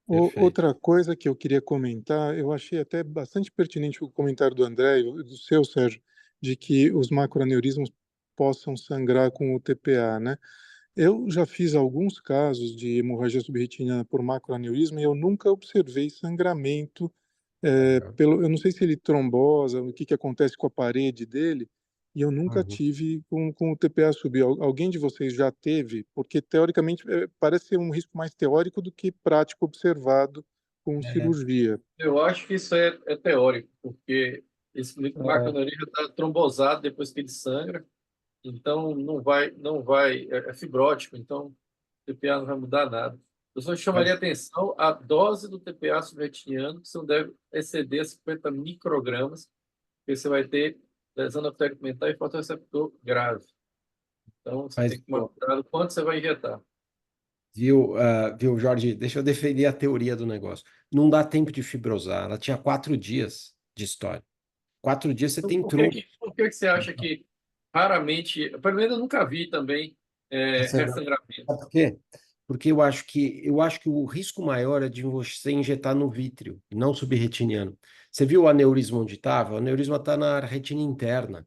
perfeito. Outra coisa que eu queria comentar, eu achei até bastante pertinente o comentário do André e do seu, Sérgio, de que os macroaneurismos possam sangrar com o TPA, né? Eu já fiz alguns casos de hemorragia subretiniana por macroaneurisma e eu nunca observei sangramento. Eu não sei se ele trombosa, o que que acontece com a parede dele, e eu nunca Uhum. tive com o TPA subir. Alguém de vocês já teve? Porque, teoricamente, parece ser um risco mais teórico do que prático observado com É, cirurgia. Eu acho que isso é teórico, porque esse É, macroaneurisma está trombosado depois que ele sangra, então não vai, é fibrótico, então o TPA não vai mudar nada. Eu só chamaria mas, atenção à dose do TPA subretiniano, que você não deve exceder 50 microgramas, porque você vai ter lesão da tegmental e fotoreceptor grave. Então você mas tem que tomar cuidado quanto você vai injetar. viu, Jorge, deixa eu defender a teoria do negócio. Não dá tempo de fibrosar. Ela tinha 4 dias de história. 4 dias você Então, tem Por que, tronco. que, por que que você acha que raramente, pelo menos eu nunca vi também, ressangramento? Sabe por quê? Porque eu acho que o risco maior é de você injetar no vítreo, não subretiniano. Você viu o aneurisma onde estava? O aneurisma está na retina interna.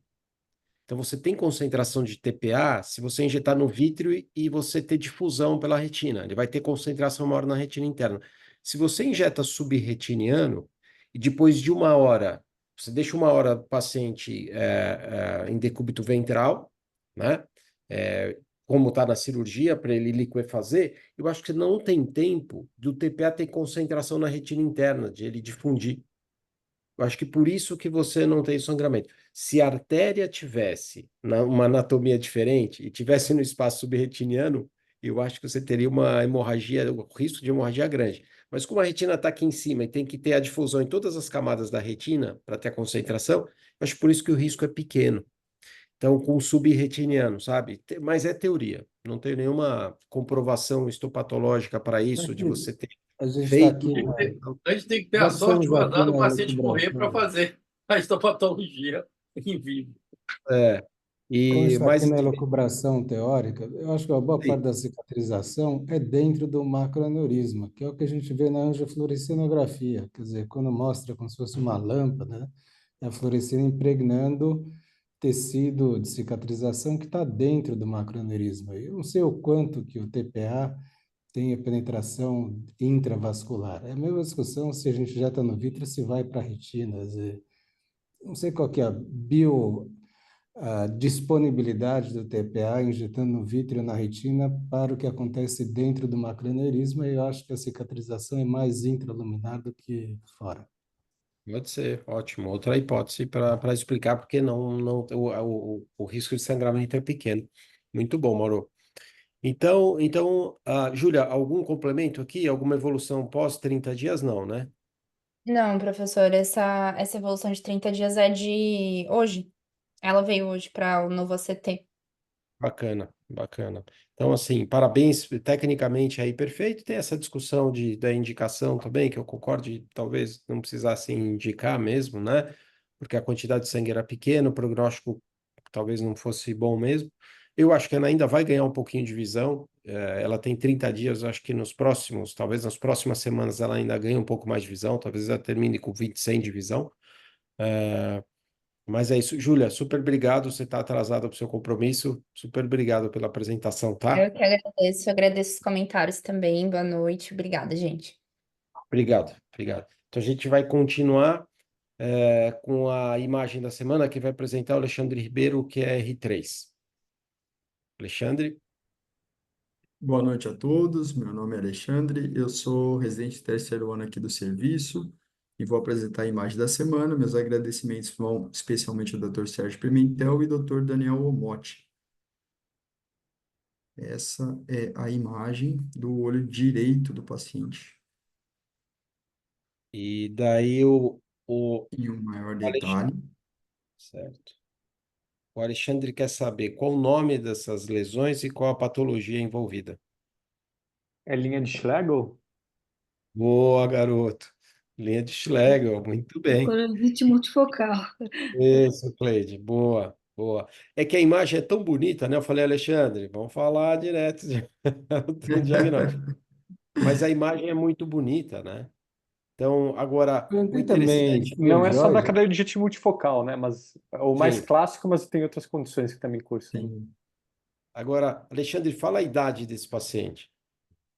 Então você tem concentração de TPA se você injetar no vítreo e você ter difusão pela retina. Ele vai ter concentração maior na retina interna. Se você injeta subretiniano e depois de 1 hora, você deixa 1 hora o paciente em decúbito ventral, né? É, como está na cirurgia, para ele liquefazer, eu acho que não tem tempo do TPA ter concentração na retina interna, de ele difundir. Eu acho que por isso que você não tem sangramento. Se a artéria tivesse uma anatomia diferente e tivesse no espaço subretiniano, eu acho que você teria uma hemorragia, o risco de hemorragia grande. Mas como a retina está aqui em cima e tem que ter a difusão em todas as camadas da retina para ter a concentração, eu acho por isso que o risco é pequeno. Então, com o subretiniano, sabe? Mas é teoria. Não tem nenhuma comprovação histopatológica para isso, de Aqui, você ter a gente está feito. aqui na, A gente tem que ter já a que sorte estamos o aqui azar do na paciente morrer para elucubração, fazer a histopatologia em vivo. É, como está aqui mas na assim, elucubração teórica, eu acho que a boa parte da cicatrização é dentro do macroaneurisma, que é o que a gente vê na angiofluorescinografia, quer dizer, quando mostra como se fosse uma lâmpada, né? É a fluorescina impregnando tecido de cicatrização que está dentro do macroaneurisma. Eu não sei o quanto que o TPA tem a penetração intravascular. É a mesma discussão se a gente já está no vítreo, se vai para a retina. Quer dizer, não sei qual que é a disponibilidade do TPA injetando no vítreo na retina para o que acontece dentro do macroaneurisma, e eu acho que a cicatrização é mais intraluminar do que fora. pode ser, ótimo. Outra hipótese para explicar porque o risco de sangramento é pequeno. Muito bom, Mauro. Então, Júlia, algum complemento aqui? Alguma evolução pós 30 dias? Não, né? Não, professor, essa evolução de 30 dias é de hoje. Ela veio hoje para o novo ACT. Bacana, bacana. Então, assim, parabéns, tecnicamente aí perfeito. Tem essa discussão da indicação também, que eu concordo de talvez não precisasse indicar mesmo, né? Porque a quantidade de sangue era pequena, o prognóstico talvez não fosse bom mesmo. Eu acho que ela ainda vai ganhar um pouquinho de visão. Ela tem 30 dias, acho que talvez nas próximas semanas ela ainda ganhe um pouco mais de visão, talvez ela termine com 20/100 de visão. Mas é isso, Júlia, super obrigado. Você está atrasada para o seu compromisso. Super obrigado pela apresentação, tá? Eu que agradeço os comentários também. Boa noite. Obrigada, gente. Obrigado, obrigado. Então a gente vai continuar com a imagem da semana que vai apresentar o Alexandre Ribeiro, que é R3. Alexandre? Boa noite a todos. Meu nome é Alexandre, eu sou residente de terceiro ano aqui do serviço e vou apresentar a imagem da semana. Meus agradecimentos vão especialmente ao Dr. Sérgio Pimentel e Dr. Daniel Omote. Essa é a imagem do olho direito do paciente. E daí o Em um maior Alexandre, detalhe. certo. O Alexandre quer saber qual o nome dessas lesões e qual a patologia envolvida. É linha de Schlegel? Boa, garoto. Linha de Schlegel, muito bem. Coronite multifocal. Isso, Cleide, boa, boa. É que a imagem é tão bonita, né? Eu falei, Alexandre, vamos falar direto do diagnóstico. Mas a imagem é muito bonita, né? Então, agora, o E também, interessante, não é só da Jorge, cadernite multifocal, né? Mas é o mais sim. clássico, mas tem outras condições que também cursam. Sim. Agora, Alexandre, fala a idade desse paciente.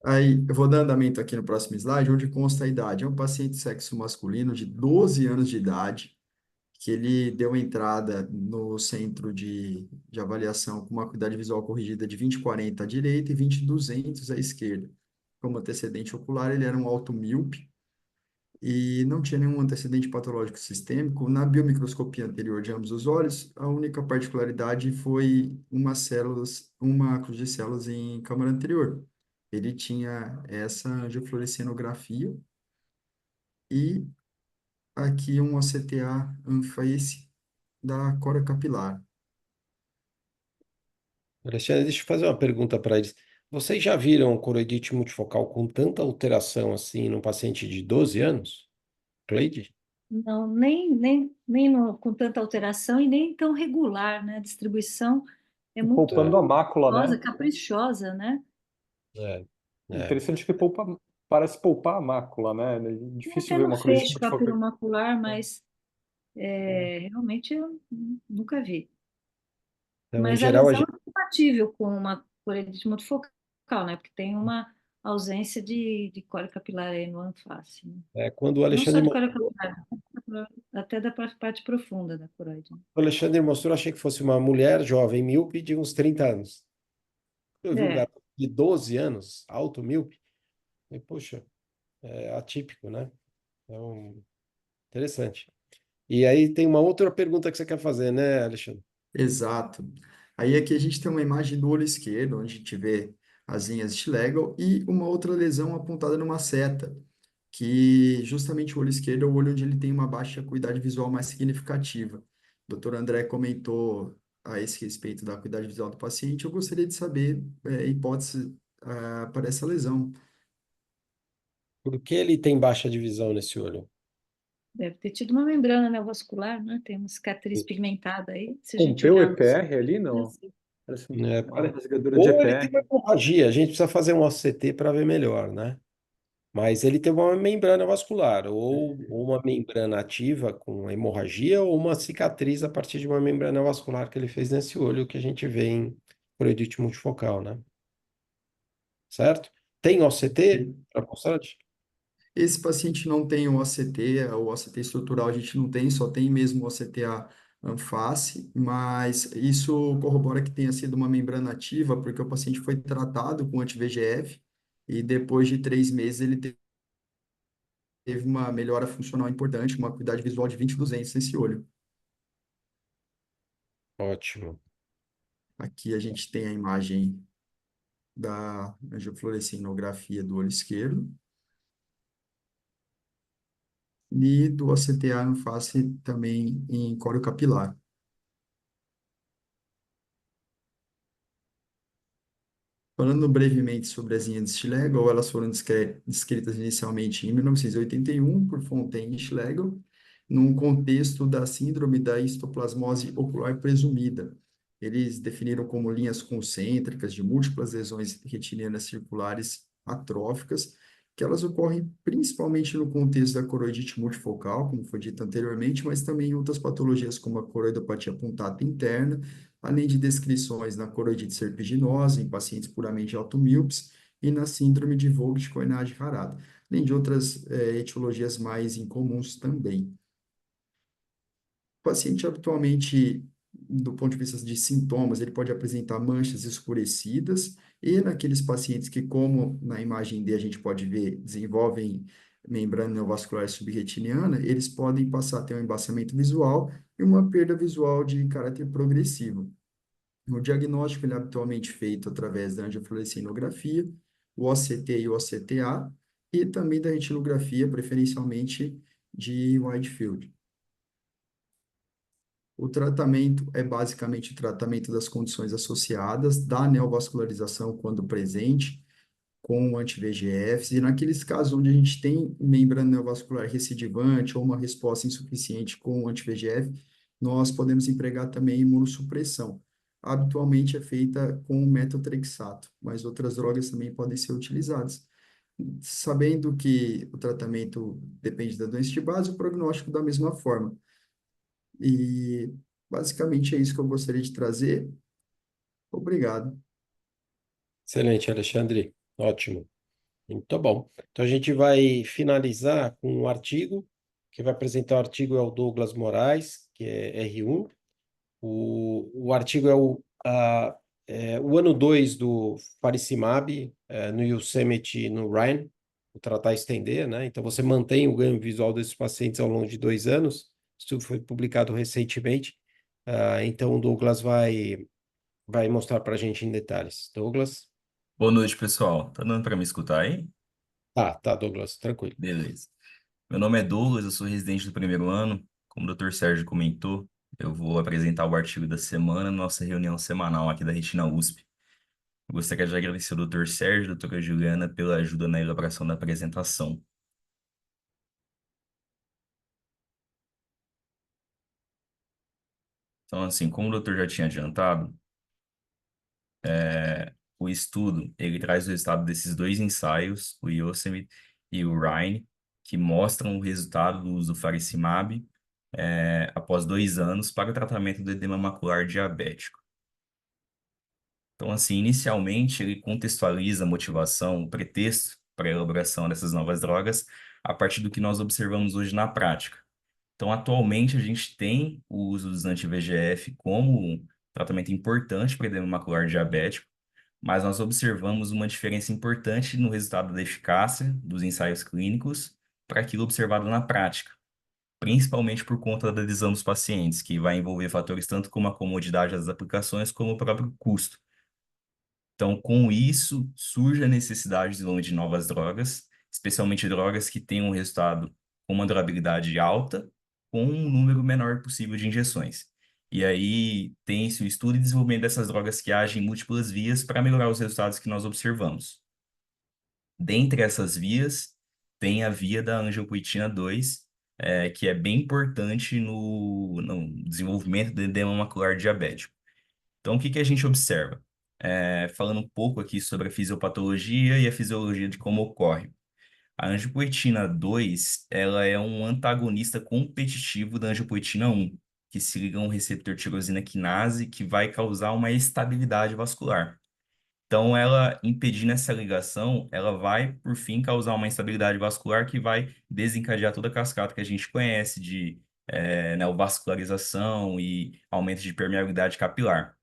Aí, eu vou dar andamento aqui no próximo slide, onde consta a idade. É um paciente de sexo masculino de 12 anos de idade, que ele deu entrada no centro de avaliação com uma acuidade visual corrigida de 20/40 à direita e 20/200 à esquerda. Como antecedente ocular, ele era um alto míope e não tinha nenhum antecedente patológico sistêmico. Na biomicroscopia anterior de ambos os olhos, a única particularidade foi uma cruz de células em câmara anterior. Ele tinha essa angiofluorescenografia e aqui um OCTA Anface da cora capilar. Alexandre, deixa eu fazer uma pergunta para eles. Vocês já viram coroidite multifocal com tanta alteração assim num paciente de 12 anos? Cleide? Não, com tanta alteração e nem tão regular, né? A distribuição é muito Poupando a mácula, caprichosa, né? caprichosa, né? É, é. Interessante que parece poupar a mácula, né? É Tem até difícil ver no uma coisa feixe multifocal. papilomacular, mas realmente eu nunca vi. Então, em Mas a geral, a lesão gente, é compatível com uma coreidite multifocal, né? Porque tem uma ausência de cólica capilar aí no anfáce, né? quando o Não só Alexandre, de cólica capilar, até da parte profunda da coroide, né? o Alexandre mostrou, achei que fosse uma mulher jovem, míope, de uns 30 anos. Eu vi um É, garoto de 12 anos, alto míope, e, poxa, é atípico, né? Então, interessante. E aí tem uma outra pergunta que você quer fazer, né, Alexandre? Exato. Aí aqui a gente tem uma imagem do olho esquerdo, onde a gente vê as linhas de Schlegel e uma outra lesão apontada numa seta, que justamente o olho esquerdo é o olho onde ele tem uma baixa acuidade visual mais significativa. O doutor André comentou a esse respeito da acuidade visual do paciente. Eu gostaria de saber a hipótese para essa lesão. Por que ele tem baixa divisão nesse olho? deve ter tido uma membrana neovascular, né? Tem uma cicatriz pigmentada aí. Se a gente Rompeu o olhar no EPR ali, não? assim, Parece Né? uma área rasgadora de Ou ele tem EPR. uma hemorragia, a gente precisa fazer um OCT para ver melhor, né? Mas ele tem uma membrana vascular, ou uma membrana ativa com hemorragia, ou uma cicatriz a partir de uma membrana vascular que ele fez nesse olho que a gente vê em choroidite multifocal, né? Certo? Tem OCT para mostrar? Esse paciente não tem o OCT estrutural a gente não tem, só tem mesmo o OCTA anface, mas isso corrobora que tenha sido uma membrana ativa, porque o paciente foi tratado com anti-VEGF e depois de 3 meses ele teve uma melhora funcional importante, uma acuidade visual de 20/200 nesse olho. Ótimo. Aqui a gente tem a imagem da angiofluorescenografia do olho esquerdo e do OCTA anface também em córeo capilar. Falando brevemente sobre as linhas de Schlegel, elas foram descritas inicialmente em 1981 por Fontaine e Schlegel, num contexto da síndrome da histoplasmose ocular presumida. eles definiram como linhas concêntricas de múltiplas lesões retinianas circulares atróficas, que elas ocorrem principalmente no contexto da coroidite multifocal, como foi dito anteriormente, mas também em outras patologias como a coroidopatia punctata interna, além de descrições na coroidite serpiginosa, em pacientes puramente automíopes, e na síndrome de Vogt-Koenad-Harada, além de outras etiologias mais incomuns também. O paciente habitualmente, do ponto de vista de sintomas, ele pode apresentar manchas escurecidas, e naqueles pacientes que, como na imagem D a gente pode ver, desenvolvem membrana neovascular subretiniana, eles podem passar a ter um embaçamento visual e uma perda visual de caráter progressivo. O diagnóstico ele é habitualmente feito através da angiofluorescinografia, o OCT e o OCTA, e também da retinografia, preferencialmente de wide field. O tratamento é basicamente o tratamento das condições associadas, da neovascularização quando presente, com anti-VEGFs, e naqueles casos onde a gente tem membrana neovascular recidivante ou uma resposta insuficiente com anti-VEGF, nós podemos empregar também imunossupressão. Habitualmente é feita com metotrexato, mas outras drogas também podem ser utilizadas. Sabendo que o tratamento depende da doença de base, o prognóstico da mesma forma. E basicamente é isso que eu gostaria de trazer. Obrigado. Excelente, Alexandre. Ótimo. Muito bom. Então a gente vai finalizar com um artigo. Quem vai apresentar o artigo é o Douglas Moraes, que é R1. O artigo o ano 2 do faricimab no Yosemite e no Rhine, o tratar e estender, né? Então você mantém o ganho visual desses pacientes ao longo de 2 anos. Isso foi publicado recentemente. Então o Douglas vai mostrar para a gente em detalhes. Douglas? Boa noite, pessoal. Tá dando para me escutar aí? Tá, Douglas, tranquilo. Beleza. Meu nome é Douglas, eu sou residente do primeiro ano. Como o Dr. Sérgio comentou, eu vou apresentar o artigo da semana na nossa reunião semanal aqui da Retina USP. Eu gostaria de agradecer ao Dr. Sérgio e a doutora Juliana pela ajuda na elaboração da apresentação. Então, assim, como o doutor já tinha adiantado, o estudo, ele traz o resultado desses dois ensaios, o Yosemite e o Rhine, que mostram o resultado do uso do faricimab após 2 anos para o tratamento do edema macular diabético. Então, assim, inicialmente ele contextualiza a motivação, o pretexto para a elaboração dessas novas drogas a partir do que nós observamos hoje na prática. Então, atualmente a gente tem o uso dos anti-VEGF como um tratamento importante para edema macular diabético, mas nós observamos uma diferença importante no resultado da eficácia dos ensaios clínicos para aquilo observado na prática, principalmente por conta da adesão dos pacientes, que vai envolver fatores tanto como a comodidade das aplicações como o próprio custo. Então, com isso, surge a necessidade de desenvolvimento de novas drogas, especialmente drogas que tenham um resultado com uma durabilidade alta, com um número menor possível de injeções. E aí tem-se o estudo e desenvolvimento dessas drogas que agem em múltiplas vias para melhorar os resultados que nós observamos. Dentre essas vias, tem a via da angiopoetina 2, que é bem importante no desenvolvimento do edema macular diabético. Então, o que a gente observa? Falando um pouco aqui sobre a fisiopatologia e a fisiologia de como ocorre. A angiopoetina 2, ela é um antagonista competitivo da angiopoetina 1, que se liga a um receptor tirosina quinase que vai causar uma estabilidade vascular. Então, ela impedindo essa ligação, ela vai, por fim, causar uma instabilidade vascular que vai desencadear toda a cascata que a gente conhece de neovascularização e aumento de permeabilidade capilar.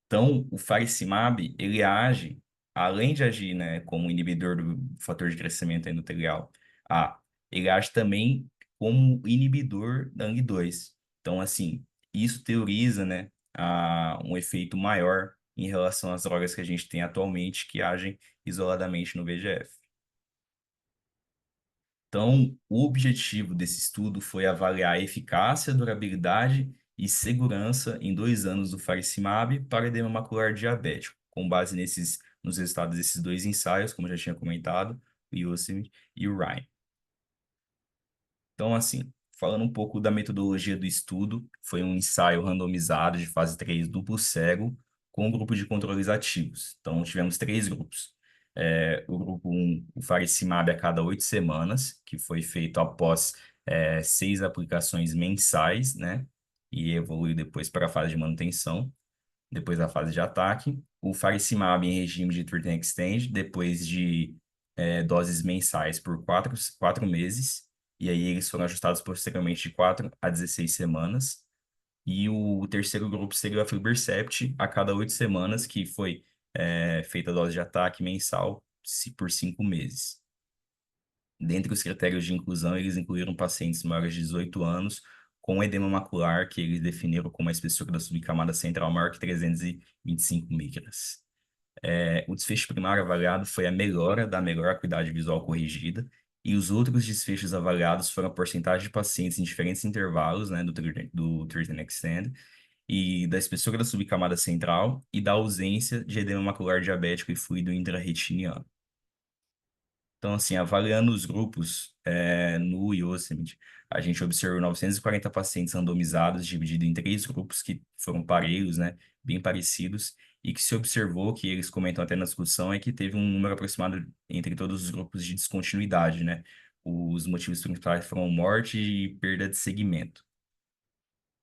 Então, o faricimab, ele age, além de agir, né, como inibidor do fator de crescimento endotelial A, ele age também como inibidor da ANG2. Então, assim, isso teoriza, né, um efeito maior em relação às drogas que a gente tem atualmente que agem isoladamente no VEGF. Então, o objetivo desse estudo foi avaliar a eficácia, durabilidade e segurança em 2 anos do faricimab para edema macular diabético, com base nos resultados desses dois ensaios, como eu já tinha comentado, o Yosemite e o Rhine. Então, assim, Falando um pouco da metodologia do estudo, foi um ensaio randomizado de fase 3 duplo cego com um grupo de controles ativos. Então, tivemos 3 grupos. O grupo 1, o faricimab a cada 8 semanas, que foi feito após 6 aplicações mensais, né? E evoluiu depois para a fase de manutenção, depois da fase de ataque. O faricimab em regime de treat and extend, depois de doses mensais por 4 meses. E aí eles foram ajustados posteriormente de 4 a 16 semanas. E o terceiro grupo seria o aflibercept a cada 8 semanas, que foi feita a dose de ataque mensal por 5 meses. Dentre os critérios de inclusão, eles incluíram pacientes maiores de 18 anos com edema macular, que eles definiram como a espessura da subcamada central maior que 325 micras. O desfecho primário avaliado foi a melhora da melhor acuidade visual corrigida, e os outros desfechos avaliados foram a porcentagem de pacientes em diferentes intervalos, né, do Treat and Extend, e da espessura da subcamada central e da ausência de edema macular diabético e fluido intrarretiniano. Então, assim, avaliando os grupos no Yosemite, a gente observou 940 pacientes randomizados, divididos em 3 grupos que foram parelhos, né, bem parecidos, e que se observou, que eles comentam até na discussão, é que teve um número aproximado entre todos os grupos de descontinuidade, né? Os motivos principais foram morte e perda de segmento.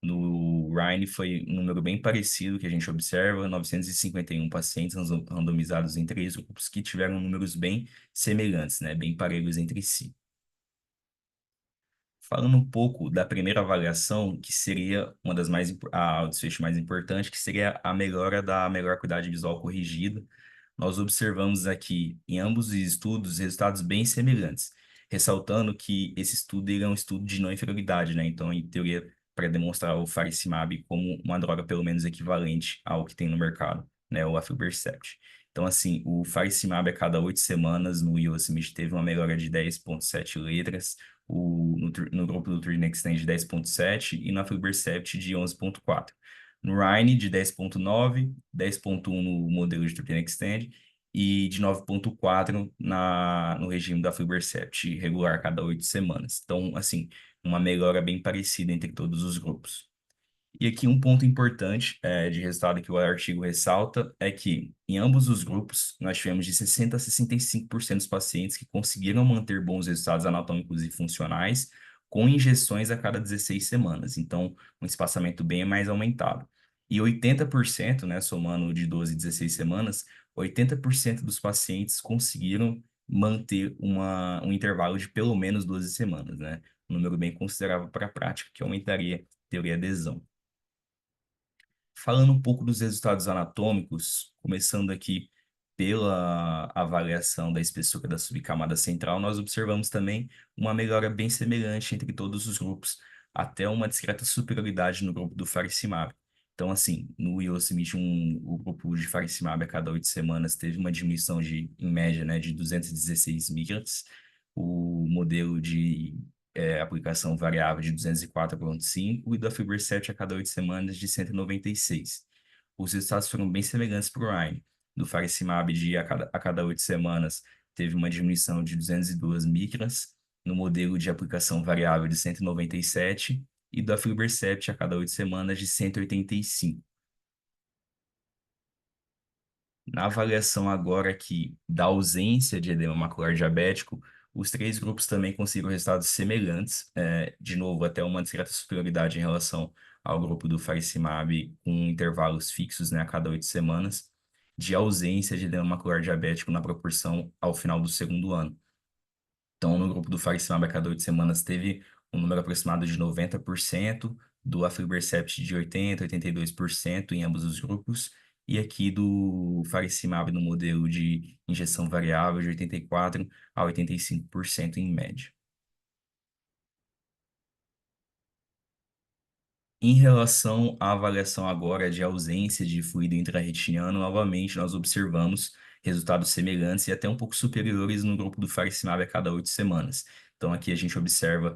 No Rhine foi um número bem parecido que a gente observa, 951 pacientes randomizados em 3 grupos que tiveram números bem semelhantes, né? Bem parelhos entre si. Falando um pouco da primeira avaliação, que seria uma das o desfecho mais importante, que seria a melhora da melhor acuidade visual corrigida, nós observamos aqui em ambos os estudos resultados bem semelhantes, ressaltando que esse estudo ele é um estudo de não inferioridade, né? Então, em teoria, para demonstrar o faricimab como uma droga pelo menos equivalente ao que tem no mercado, né? O aflibercept. Então, assim, o faricimab a cada 8 semanas no Yosemite teve uma melhora de 10,7 letras, no grupo do Treat and Extend de 10,7 e no aflibercept de 11,4. No Rhine de 10,9, 10,1 no modelo de Treat and Extend e de 9,4 no regime da aflibercept regular a cada 8 semanas. Então, assim, uma melhora bem parecida entre todos os grupos. E aqui um ponto importante de resultado que o artigo ressalta é que em ambos os grupos nós tivemos de 60% a 65% dos pacientes que conseguiram manter bons resultados anatômicos e funcionais com injeções a cada 16 semanas. Então, um espaçamento bem mais aumentado. E 80%, né, somando de 12 e 16 semanas, 80% dos pacientes conseguiram manter um intervalo de pelo menos 12 semanas, né? Um número bem considerável para a prática, que aumentaria a teoria de adesão. Falando um pouco dos resultados anatômicos, começando aqui pela avaliação da espessura da subcamada central, nós observamos também uma melhora bem semelhante entre todos os grupos, até uma discreta superioridade no grupo do faricimab. Então, assim, no Yosemite, o grupo de faricimab a cada 8 semanas teve uma diminuição em média, né, de 216 micras. O modelo de aplicação variável de 204,5 e do aflibercept a cada 8 semanas de 196. Os resultados foram bem semelhantes para o Rhine. Do faricimab a cada 8 semanas teve uma diminuição de 202 micras, no modelo de aplicação variável de 197 e do aflibercept a cada 8 semanas de 185. Na avaliação agora aqui da ausência de edema macular diabético, os 3 grupos também conseguiram resultados semelhantes, de novo, até uma discreta superioridade em relação ao grupo do faricimab, com intervalos fixos, né, a cada 8 semanas, de ausência de edema macular diabético na proporção ao final do segundo ano. Então, no grupo do faricimab a cada 8 semanas teve um número aproximado de 90%, do aflibercept de 80%, 82% em ambos os grupos, e aqui do faricimab no modelo de injeção variável de 84% a 85% em média. Em relação à avaliação agora de ausência de fluido intrarretiniano, novamente nós observamos resultados semelhantes e até um pouco superiores no grupo do faricimab a cada 8 semanas. Então aqui a gente observa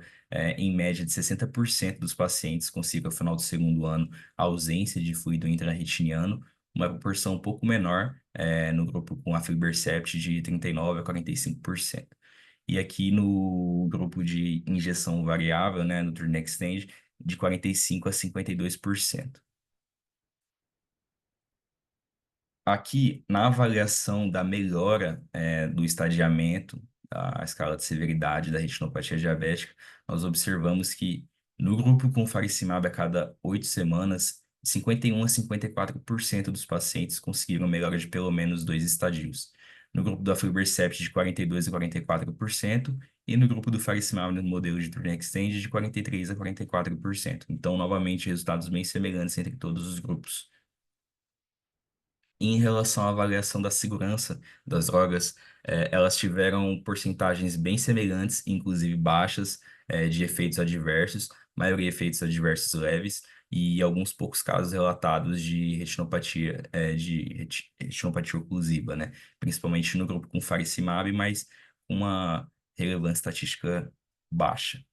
em média de 60% dos pacientes conseguem ao final do segundo ano a ausência de fluido intrarretiniano, uma proporção um pouco menor no grupo com aflibercept de 39% a 45%. e aqui no grupo de injeção variável, né, no Turn Extend, de 45% a 52%. Aqui, na avaliação da melhora do estadiamento, da escala de severidade da retinopatia diabética, nós observamos que no grupo com faricimab a cada 8 semanas, 51% a 54% dos pacientes conseguiram melhora de pelo menos 2 estadios. No grupo do aflibercept, de 42% a 44%, e no grupo do faricimab no modelo de Turn Extend, de 43% a 44%. Então, novamente, resultados bem semelhantes entre todos os grupos. Em relação à avaliação da segurança das drogas, elas tiveram porcentagens bem semelhantes, inclusive baixas, de efeitos adversos, maioria efeitos adversos leves, e alguns poucos casos relatados de retinopatia, retinopatia oclusiva, né? Principalmente no grupo com faricimab, mas com uma relevância estatística baixa.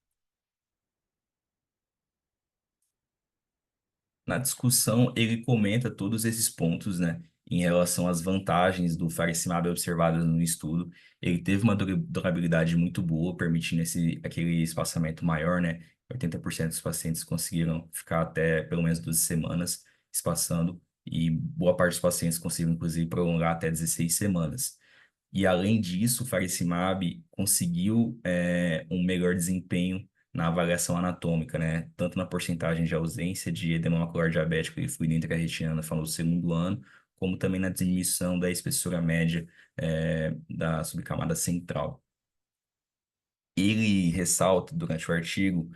Na discussão, ele comenta todos esses pontos, né, em relação às vantagens do faricimab observadas no estudo. Ele teve uma durabilidade muito boa, permitindo aquele espaçamento maior, né? 80% dos pacientes conseguiram ficar até pelo menos 12 semanas espaçando, e boa parte dos pacientes conseguiram, inclusive, prolongar até 16 semanas. E, além disso, o faricimab conseguiu um melhor desempenho na avaliação anatômica, né? Tanto na porcentagem de ausência de edema macular diabético e fluido intrarretinano no segundo ano, como também na diminuição da espessura média da subcamada central. Ele ressalta durante o artigo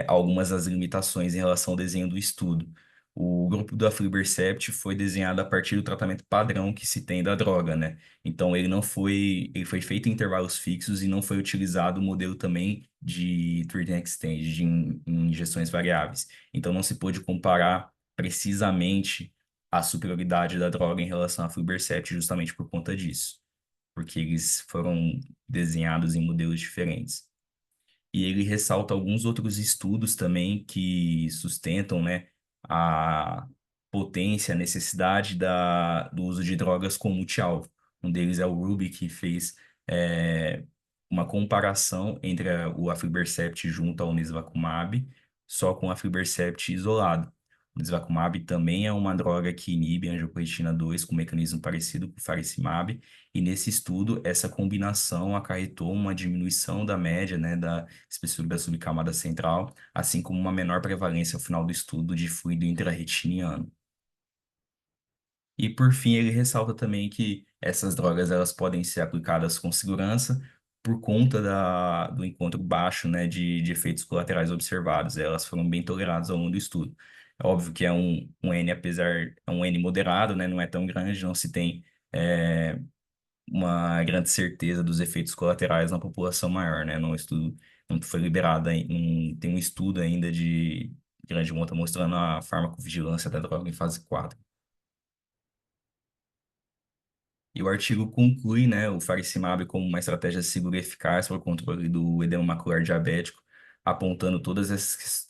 algumas das limitações em relação ao desenho do estudo. O grupo do aflibercept foi desenhado a partir do tratamento padrão que se tem da droga, né? Então ele foi feito em intervalos fixos e não foi utilizado o modelo também de treat and extend, em injeções variáveis. Então não se pôde comparar precisamente a superioridade da droga em relação ao aflibercept justamente por conta disso, porque eles foram desenhados em modelos diferentes. E ele ressalta alguns outros estudos também que sustentam, né, a potência, a necessidade do uso de drogas com multi-alvo. Um deles é o Ruby, que fez uma comparação entre o aflibercept junto ao nirsevacumab, só com o aflibercept isolado. O nirsevacumab também é uma droga que inibe a angiopoietina 2 com um mecanismo parecido com o faricimab, e nesse estudo essa combinação acarretou uma diminuição da média, né, da espessura da subcamada central, assim como uma menor prevalência ao final do estudo de fluido intrarretiniano. E, por fim, ele ressalta também que essas drogas elas podem ser aplicadas com segurança por conta do encontro baixo, né, de efeitos colaterais observados. Elas foram bem toleradas ao longo do estudo. É óbvio que é um N, é um N moderado, né, não é tão grande, não se tem uma grande certeza dos efeitos colaterais na população maior, né? No estudo não foi liberado, tem um estudo ainda de grande monta mostrando a farmacovigilância da droga em fase 4. E o artigo conclui, né, o faricimab como uma estratégia segura e eficaz para o controle do edema macular diabético, apontando todas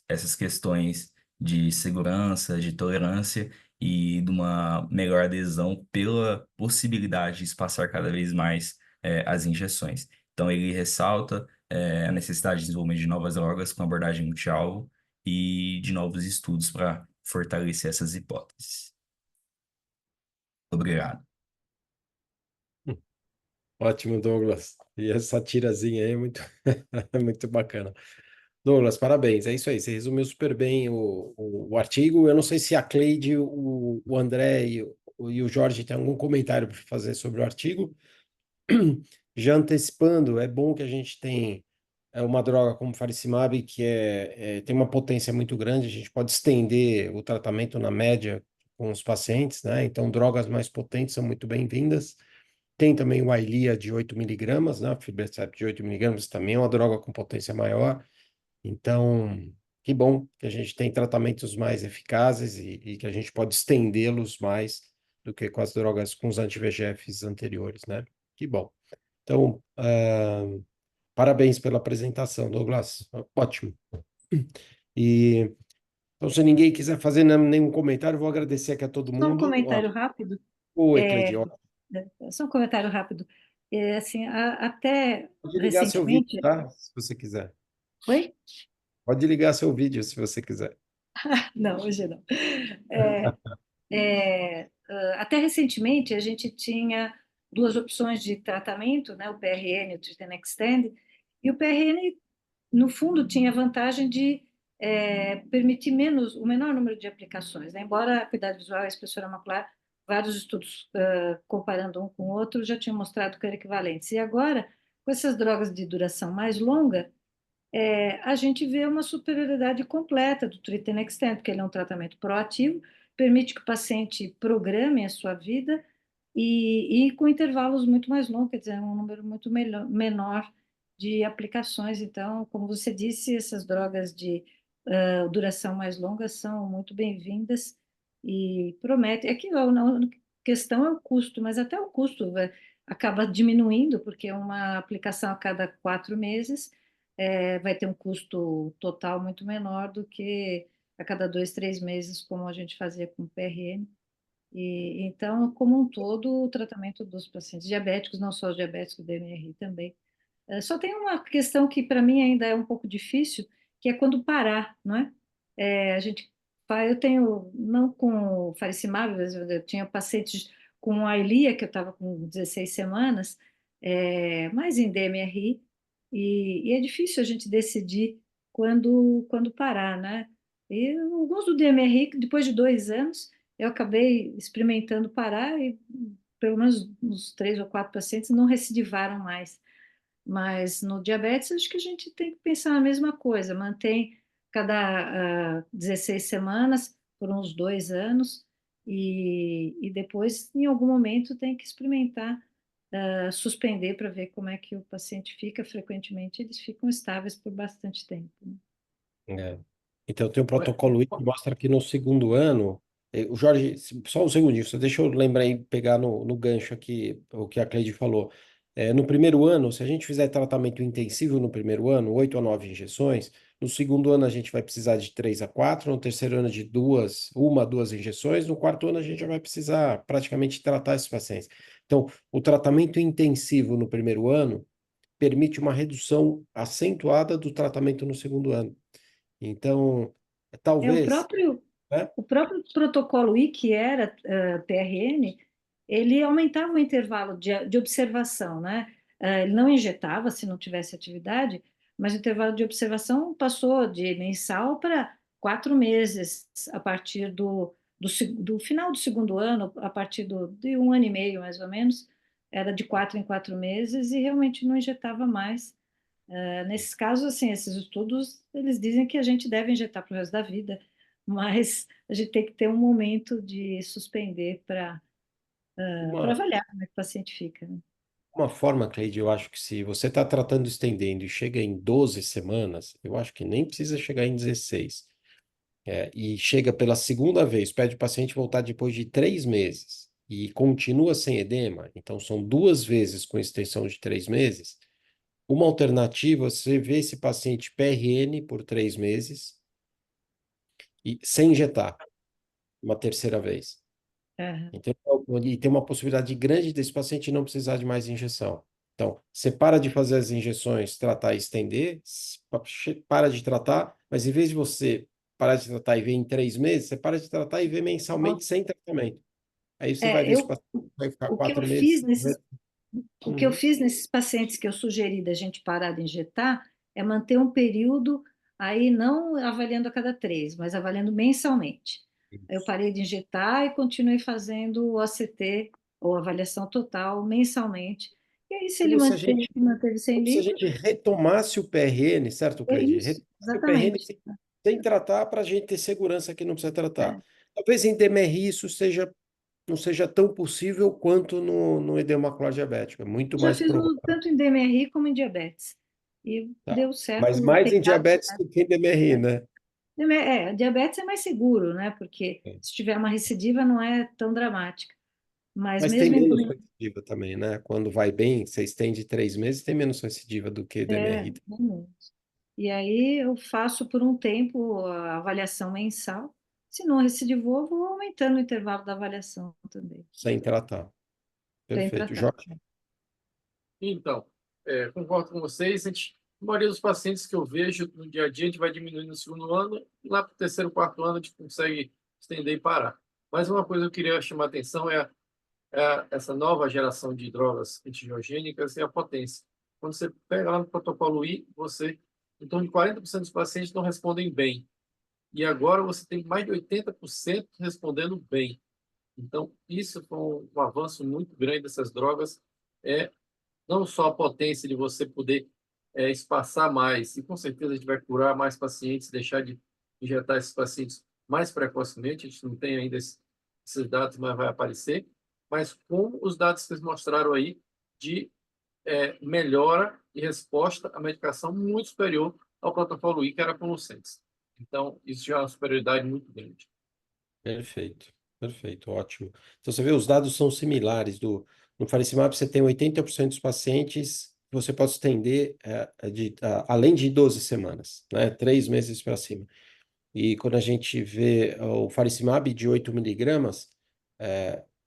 essas questões de segurança, de tolerância e de uma melhor adesão pela possibilidade de espaçar cada vez mais as injeções. Então, ele ressalta a necessidade de desenvolvimento de novas drogas com abordagem multi-alvo e de novos estudos para fortalecer essas hipóteses. Obrigado. Ótimo, Douglas. E essa tirazinha aí é muito, muito bacana. Douglas, parabéns. É isso aí. Você resumiu super bem o artigo. Eu não sei se a Cleide, o André e o Jorge têm algum comentário para fazer sobre o artigo. Já antecipando, é bom que a gente tem uma droga como faricimab que tem uma potência muito grande. A gente pode estender o tratamento na média com os pacientes, né? Então, drogas mais potentes são muito bem-vindas. Tem também o Eylea de 8 miligramas, né? O aflibercept de 8 miligramas também é uma droga com potência maior. Então, que bom que a gente tem tratamentos mais eficazes e que a gente pode estendê-los mais do que com as drogas, com os anti-VEGFs anteriores, né? Que bom. Então, parabéns pela apresentação, Douglas. Ótimo. E, então, se ninguém quiser fazer nenhum comentário, vou agradecer aqui a todo Só um mundo. comentário rápido. Oi, É, Cleidio. Só um comentário rápido. assim, até Pode ligar seu vídeo, recentemente. tá? Se você quiser. Oi? Pode ligar seu vídeo, se você quiser. Não, hoje não. É, até recentemente, a gente tinha duas opções de tratamento, né? O PRN, o Treat and Extend, e o PRN, no fundo, tinha a vantagem de permitir o menor número de aplicações, né? Embora a acuidade visual e a espessura macular, vários estudos comparando um com o outro já tinham mostrado que eram equivalentes. E agora, com essas drogas de duração mais longa, a gente vê uma superioridade completa do Treat and Extend, porque ele é um tratamento proativo, permite que o paciente programe a sua vida e com intervalos muito mais longos, quer dizer, um número muito menor de aplicações. Então, como você disse, essas drogas de duração mais longa são muito bem-vindas e prometem. Aqui a única questão é o custo, mas até o custo acaba diminuindo, porque uma aplicação a cada 4 meses vai ter um custo total muito menor do que a cada 2, 3 meses, como a gente fazia com o PRN. E, então, como um todo, o tratamento dos pacientes diabéticos, não só os diabéticos, o DMRI também. Só tem uma questão que para mim ainda é um pouco difícil, que é quando parar, não é? Eu tenho, não com o faricimab, mas eu tinha pacientes com a Elia, que eu estava com 16 semanas, mais em DMRI, e é difícil a gente decidir quando parar, né? E alguns do DMRI, depois de 2 anos, eu acabei experimentando parar e pelo menos uns 3 ou 4 pacientes não recidivaram mais. Mas no diabetes, acho que a gente tem que pensar a mesma coisa, mantém cada 16 semanas por uns 2 anos e depois, em algum momento, tem que experimentar suspender para ver como é que o paciente fica. Frequentemente, eles ficam estáveis por bastante tempo, né? É. Então, tem um protocolo I que mostra que no segundo ano, o Jorge, só um segundinho, só deixa eu lembrar e pegar no gancho aqui o que a Cleide falou. No primeiro ano, se a gente fizer tratamento intensivo no primeiro ano, 8 a 9 injeções, no segundo ano a gente vai precisar de 3 a 4, no terceiro ano de 1 a 2 injeções, no quarto ano a gente já vai precisar praticamente tratar esses pacientes. Então, o tratamento intensivo no primeiro ano permite uma redução acentuada do tratamento no segundo ano. Então, É o talvez, próprio né? O próprio protocolo I, que era PRN, ele aumentava o intervalo de observação, né? Ele não injetava se não tivesse atividade, mas o intervalo de observação passou de mensal para 4 meses, a partir do final do segundo ano, a partir de 1 ano e meio, mais ou menos, era de 4 em 4 meses e realmente não injetava mais. Nesses casos, assim, esses estudos, eles dizem que a gente deve injetar para o resto da vida, mas a gente tem que ter um momento de suspender para Uma, avaliar como é que o paciente fica, né? uma forma, Cleide, eu acho que se você está tratando estendendo e chega em 12 semanas, eu acho que nem precisa chegar em 16. E chega pela segunda vez, pede o paciente voltar depois de 3 meses e continua sem edema, então são 2 vezes com extensão de 3 meses. Uma alternativa, você vê esse paciente PRN por 3 meses e sem injetar uma terceira vez. Aham. Então, e tem uma possibilidade grande desse paciente não precisar de mais injeção. Então, você para de fazer as injeções, tratar e estender, para de tratar, mas em vez de você parar de tratar e ver em 3 meses, você para de tratar e vê mensalmente sem tratamento. Aí você vai ver se o Eu, paciente vai ficar o que eu 4 meses. fiz nesses, o que eu Uhum. fiz nesses pacientes que eu sugeri da gente parar de injetar é manter um período aí não avaliando a cada 3, mas avaliando mensalmente. Eu parei de injetar e continuei fazendo o ACT, ou avaliação total, mensalmente. E aí, se ele Como se a gente, manteve sem como se a líquido, gente retomasse o PRN, certo, é Cleide? isso, Retomasse o PRN exatamente. sem tratar para a gente ter segurança que não precisa tratar. É. Talvez em DMRI isso não seja tão possível quanto no edema macular diabético. É muito Já mais fiz provável. tanto em DMRI como em diabetes. E Tá? deu Mas certo, o mais em pecado. diabetes do que em DMRI, né? Diabetes é mais seguro, né? Porque É. se tiver uma recidiva não é tão dramática. Mas Mas tem mesmo menos em recidiva também, né? Quando vai bem, você estende 3 meses, tem menos recidiva do que DMRI. menos. E aí eu faço por um tempo a avaliação mensal. Se não recidivou, vou aumentando o intervalo da avaliação também, Sem tratar. sem Perfeito. tratar. Jorge, Então, concordo com vocês. A maioria dos pacientes que eu vejo no dia a dia, a gente vai diminuindo no segundo ano, e lá para o terceiro, quarto ano, a gente consegue estender e parar. Mas uma coisa que eu queria chamar a atenção é essa nova geração de drogas antigiogênicas e a potência. Quando você pega lá no protocolo I, em torno de 40% dos pacientes não respondem bem. E agora você tem mais de 80% respondendo bem. Então, isso foi um avanço muito grande dessas drogas. Não só a potência de você poder espaçar mais, e com certeza a gente vai curar mais pacientes, deixar de injetar esses pacientes mais precocemente, a gente não tem ainda esses dados, mas vai aparecer, mas com os dados que vocês mostraram aí de melhora e resposta à medicação muito superior ao protocolo I, que era com Lucentis. Então, isso já é uma superioridade muito grande. Perfeito, perfeito, ótimo. Então você vê, os dados são similares. No faricimab, você tem 80% dos pacientes que você pode estender além de 12 semanas, né? 3 meses para cima. E quando a gente vê o faricimab de 8 miligramas,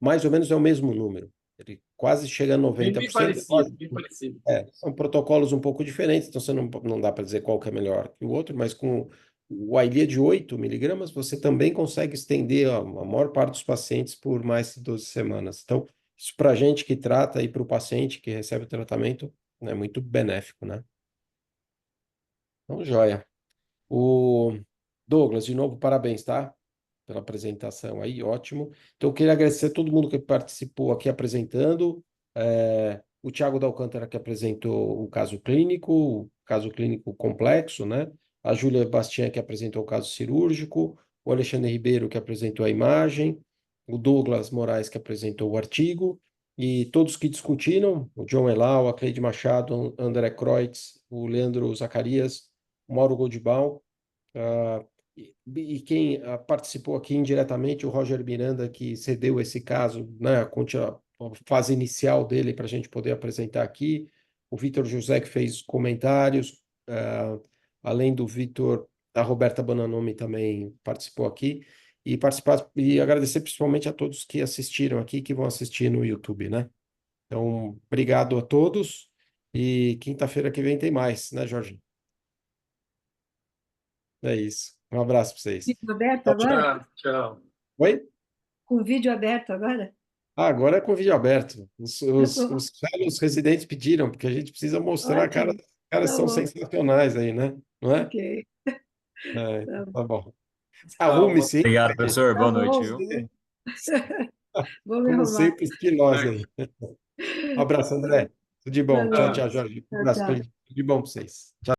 mais ou menos é o mesmo número. Ele quase chega a Bem 90%. parecido, bem parecido. São protocolos um pouco diferentes, então você não dá para dizer qual que é melhor que o outro, mas com o Eylea de 8 miligramas, você também consegue estender a maior parte dos pacientes por mais de 12 semanas. Então, isso para a gente que trata e para o paciente que recebe o tratamento é muito benéfico, né? Então, joia. O Douglas, de novo, parabéns, tá? Pela apresentação aí, ótimo. Então, eu queria agradecer a todo mundo que participou aqui apresentando. O Thiago da Alcântara, que apresentou o caso clínico complexo, né? A Júlia Bastian, que apresentou o caso cirúrgico. O Alexandre Ribeiro, que apresentou a imagem. O Douglas Moraes, que apresentou o artigo. E todos que discutiram, o John Elau, a Cleide Machado, o André Kreutz, o Leandro Zacarias, o Mauro Goldbaum, e quem participou aqui indiretamente, o Roger Miranda, que cedeu esse caso, né, a fase inicial dele para a gente poder apresentar aqui, o Vitor José, que fez comentários, além do Vitor, a Roberta Bonanomi também participou aqui, e agradecer principalmente a todos que assistiram aqui, que vão assistir no YouTube, né? Então, obrigado a todos, e quinta-feira que vem tem mais, né, Jorge? É isso. Um abraço para vocês. Vídeo aberto Tchau, tchau. agora? Tchau. Oi? Com o vídeo aberto agora? Agora é com vídeo aberto. Os fellows residentes pediram, porque a gente precisa mostrar, Ótimo. os caras Tá são bom. sensacionais aí, né? Não é? Ok. Então tá bom. Tchau. Arrume-se, hein? Obrigado, professor. Tá Boa bom. noite, viu? Vou me Como arrumar. sempre, estilosa aí. Um abraço, André. Tudo de bom. Valeu. Tchau, tchau, Jorge. Um Tchau, abraço. tchau. Tudo de bom para vocês. Tchau.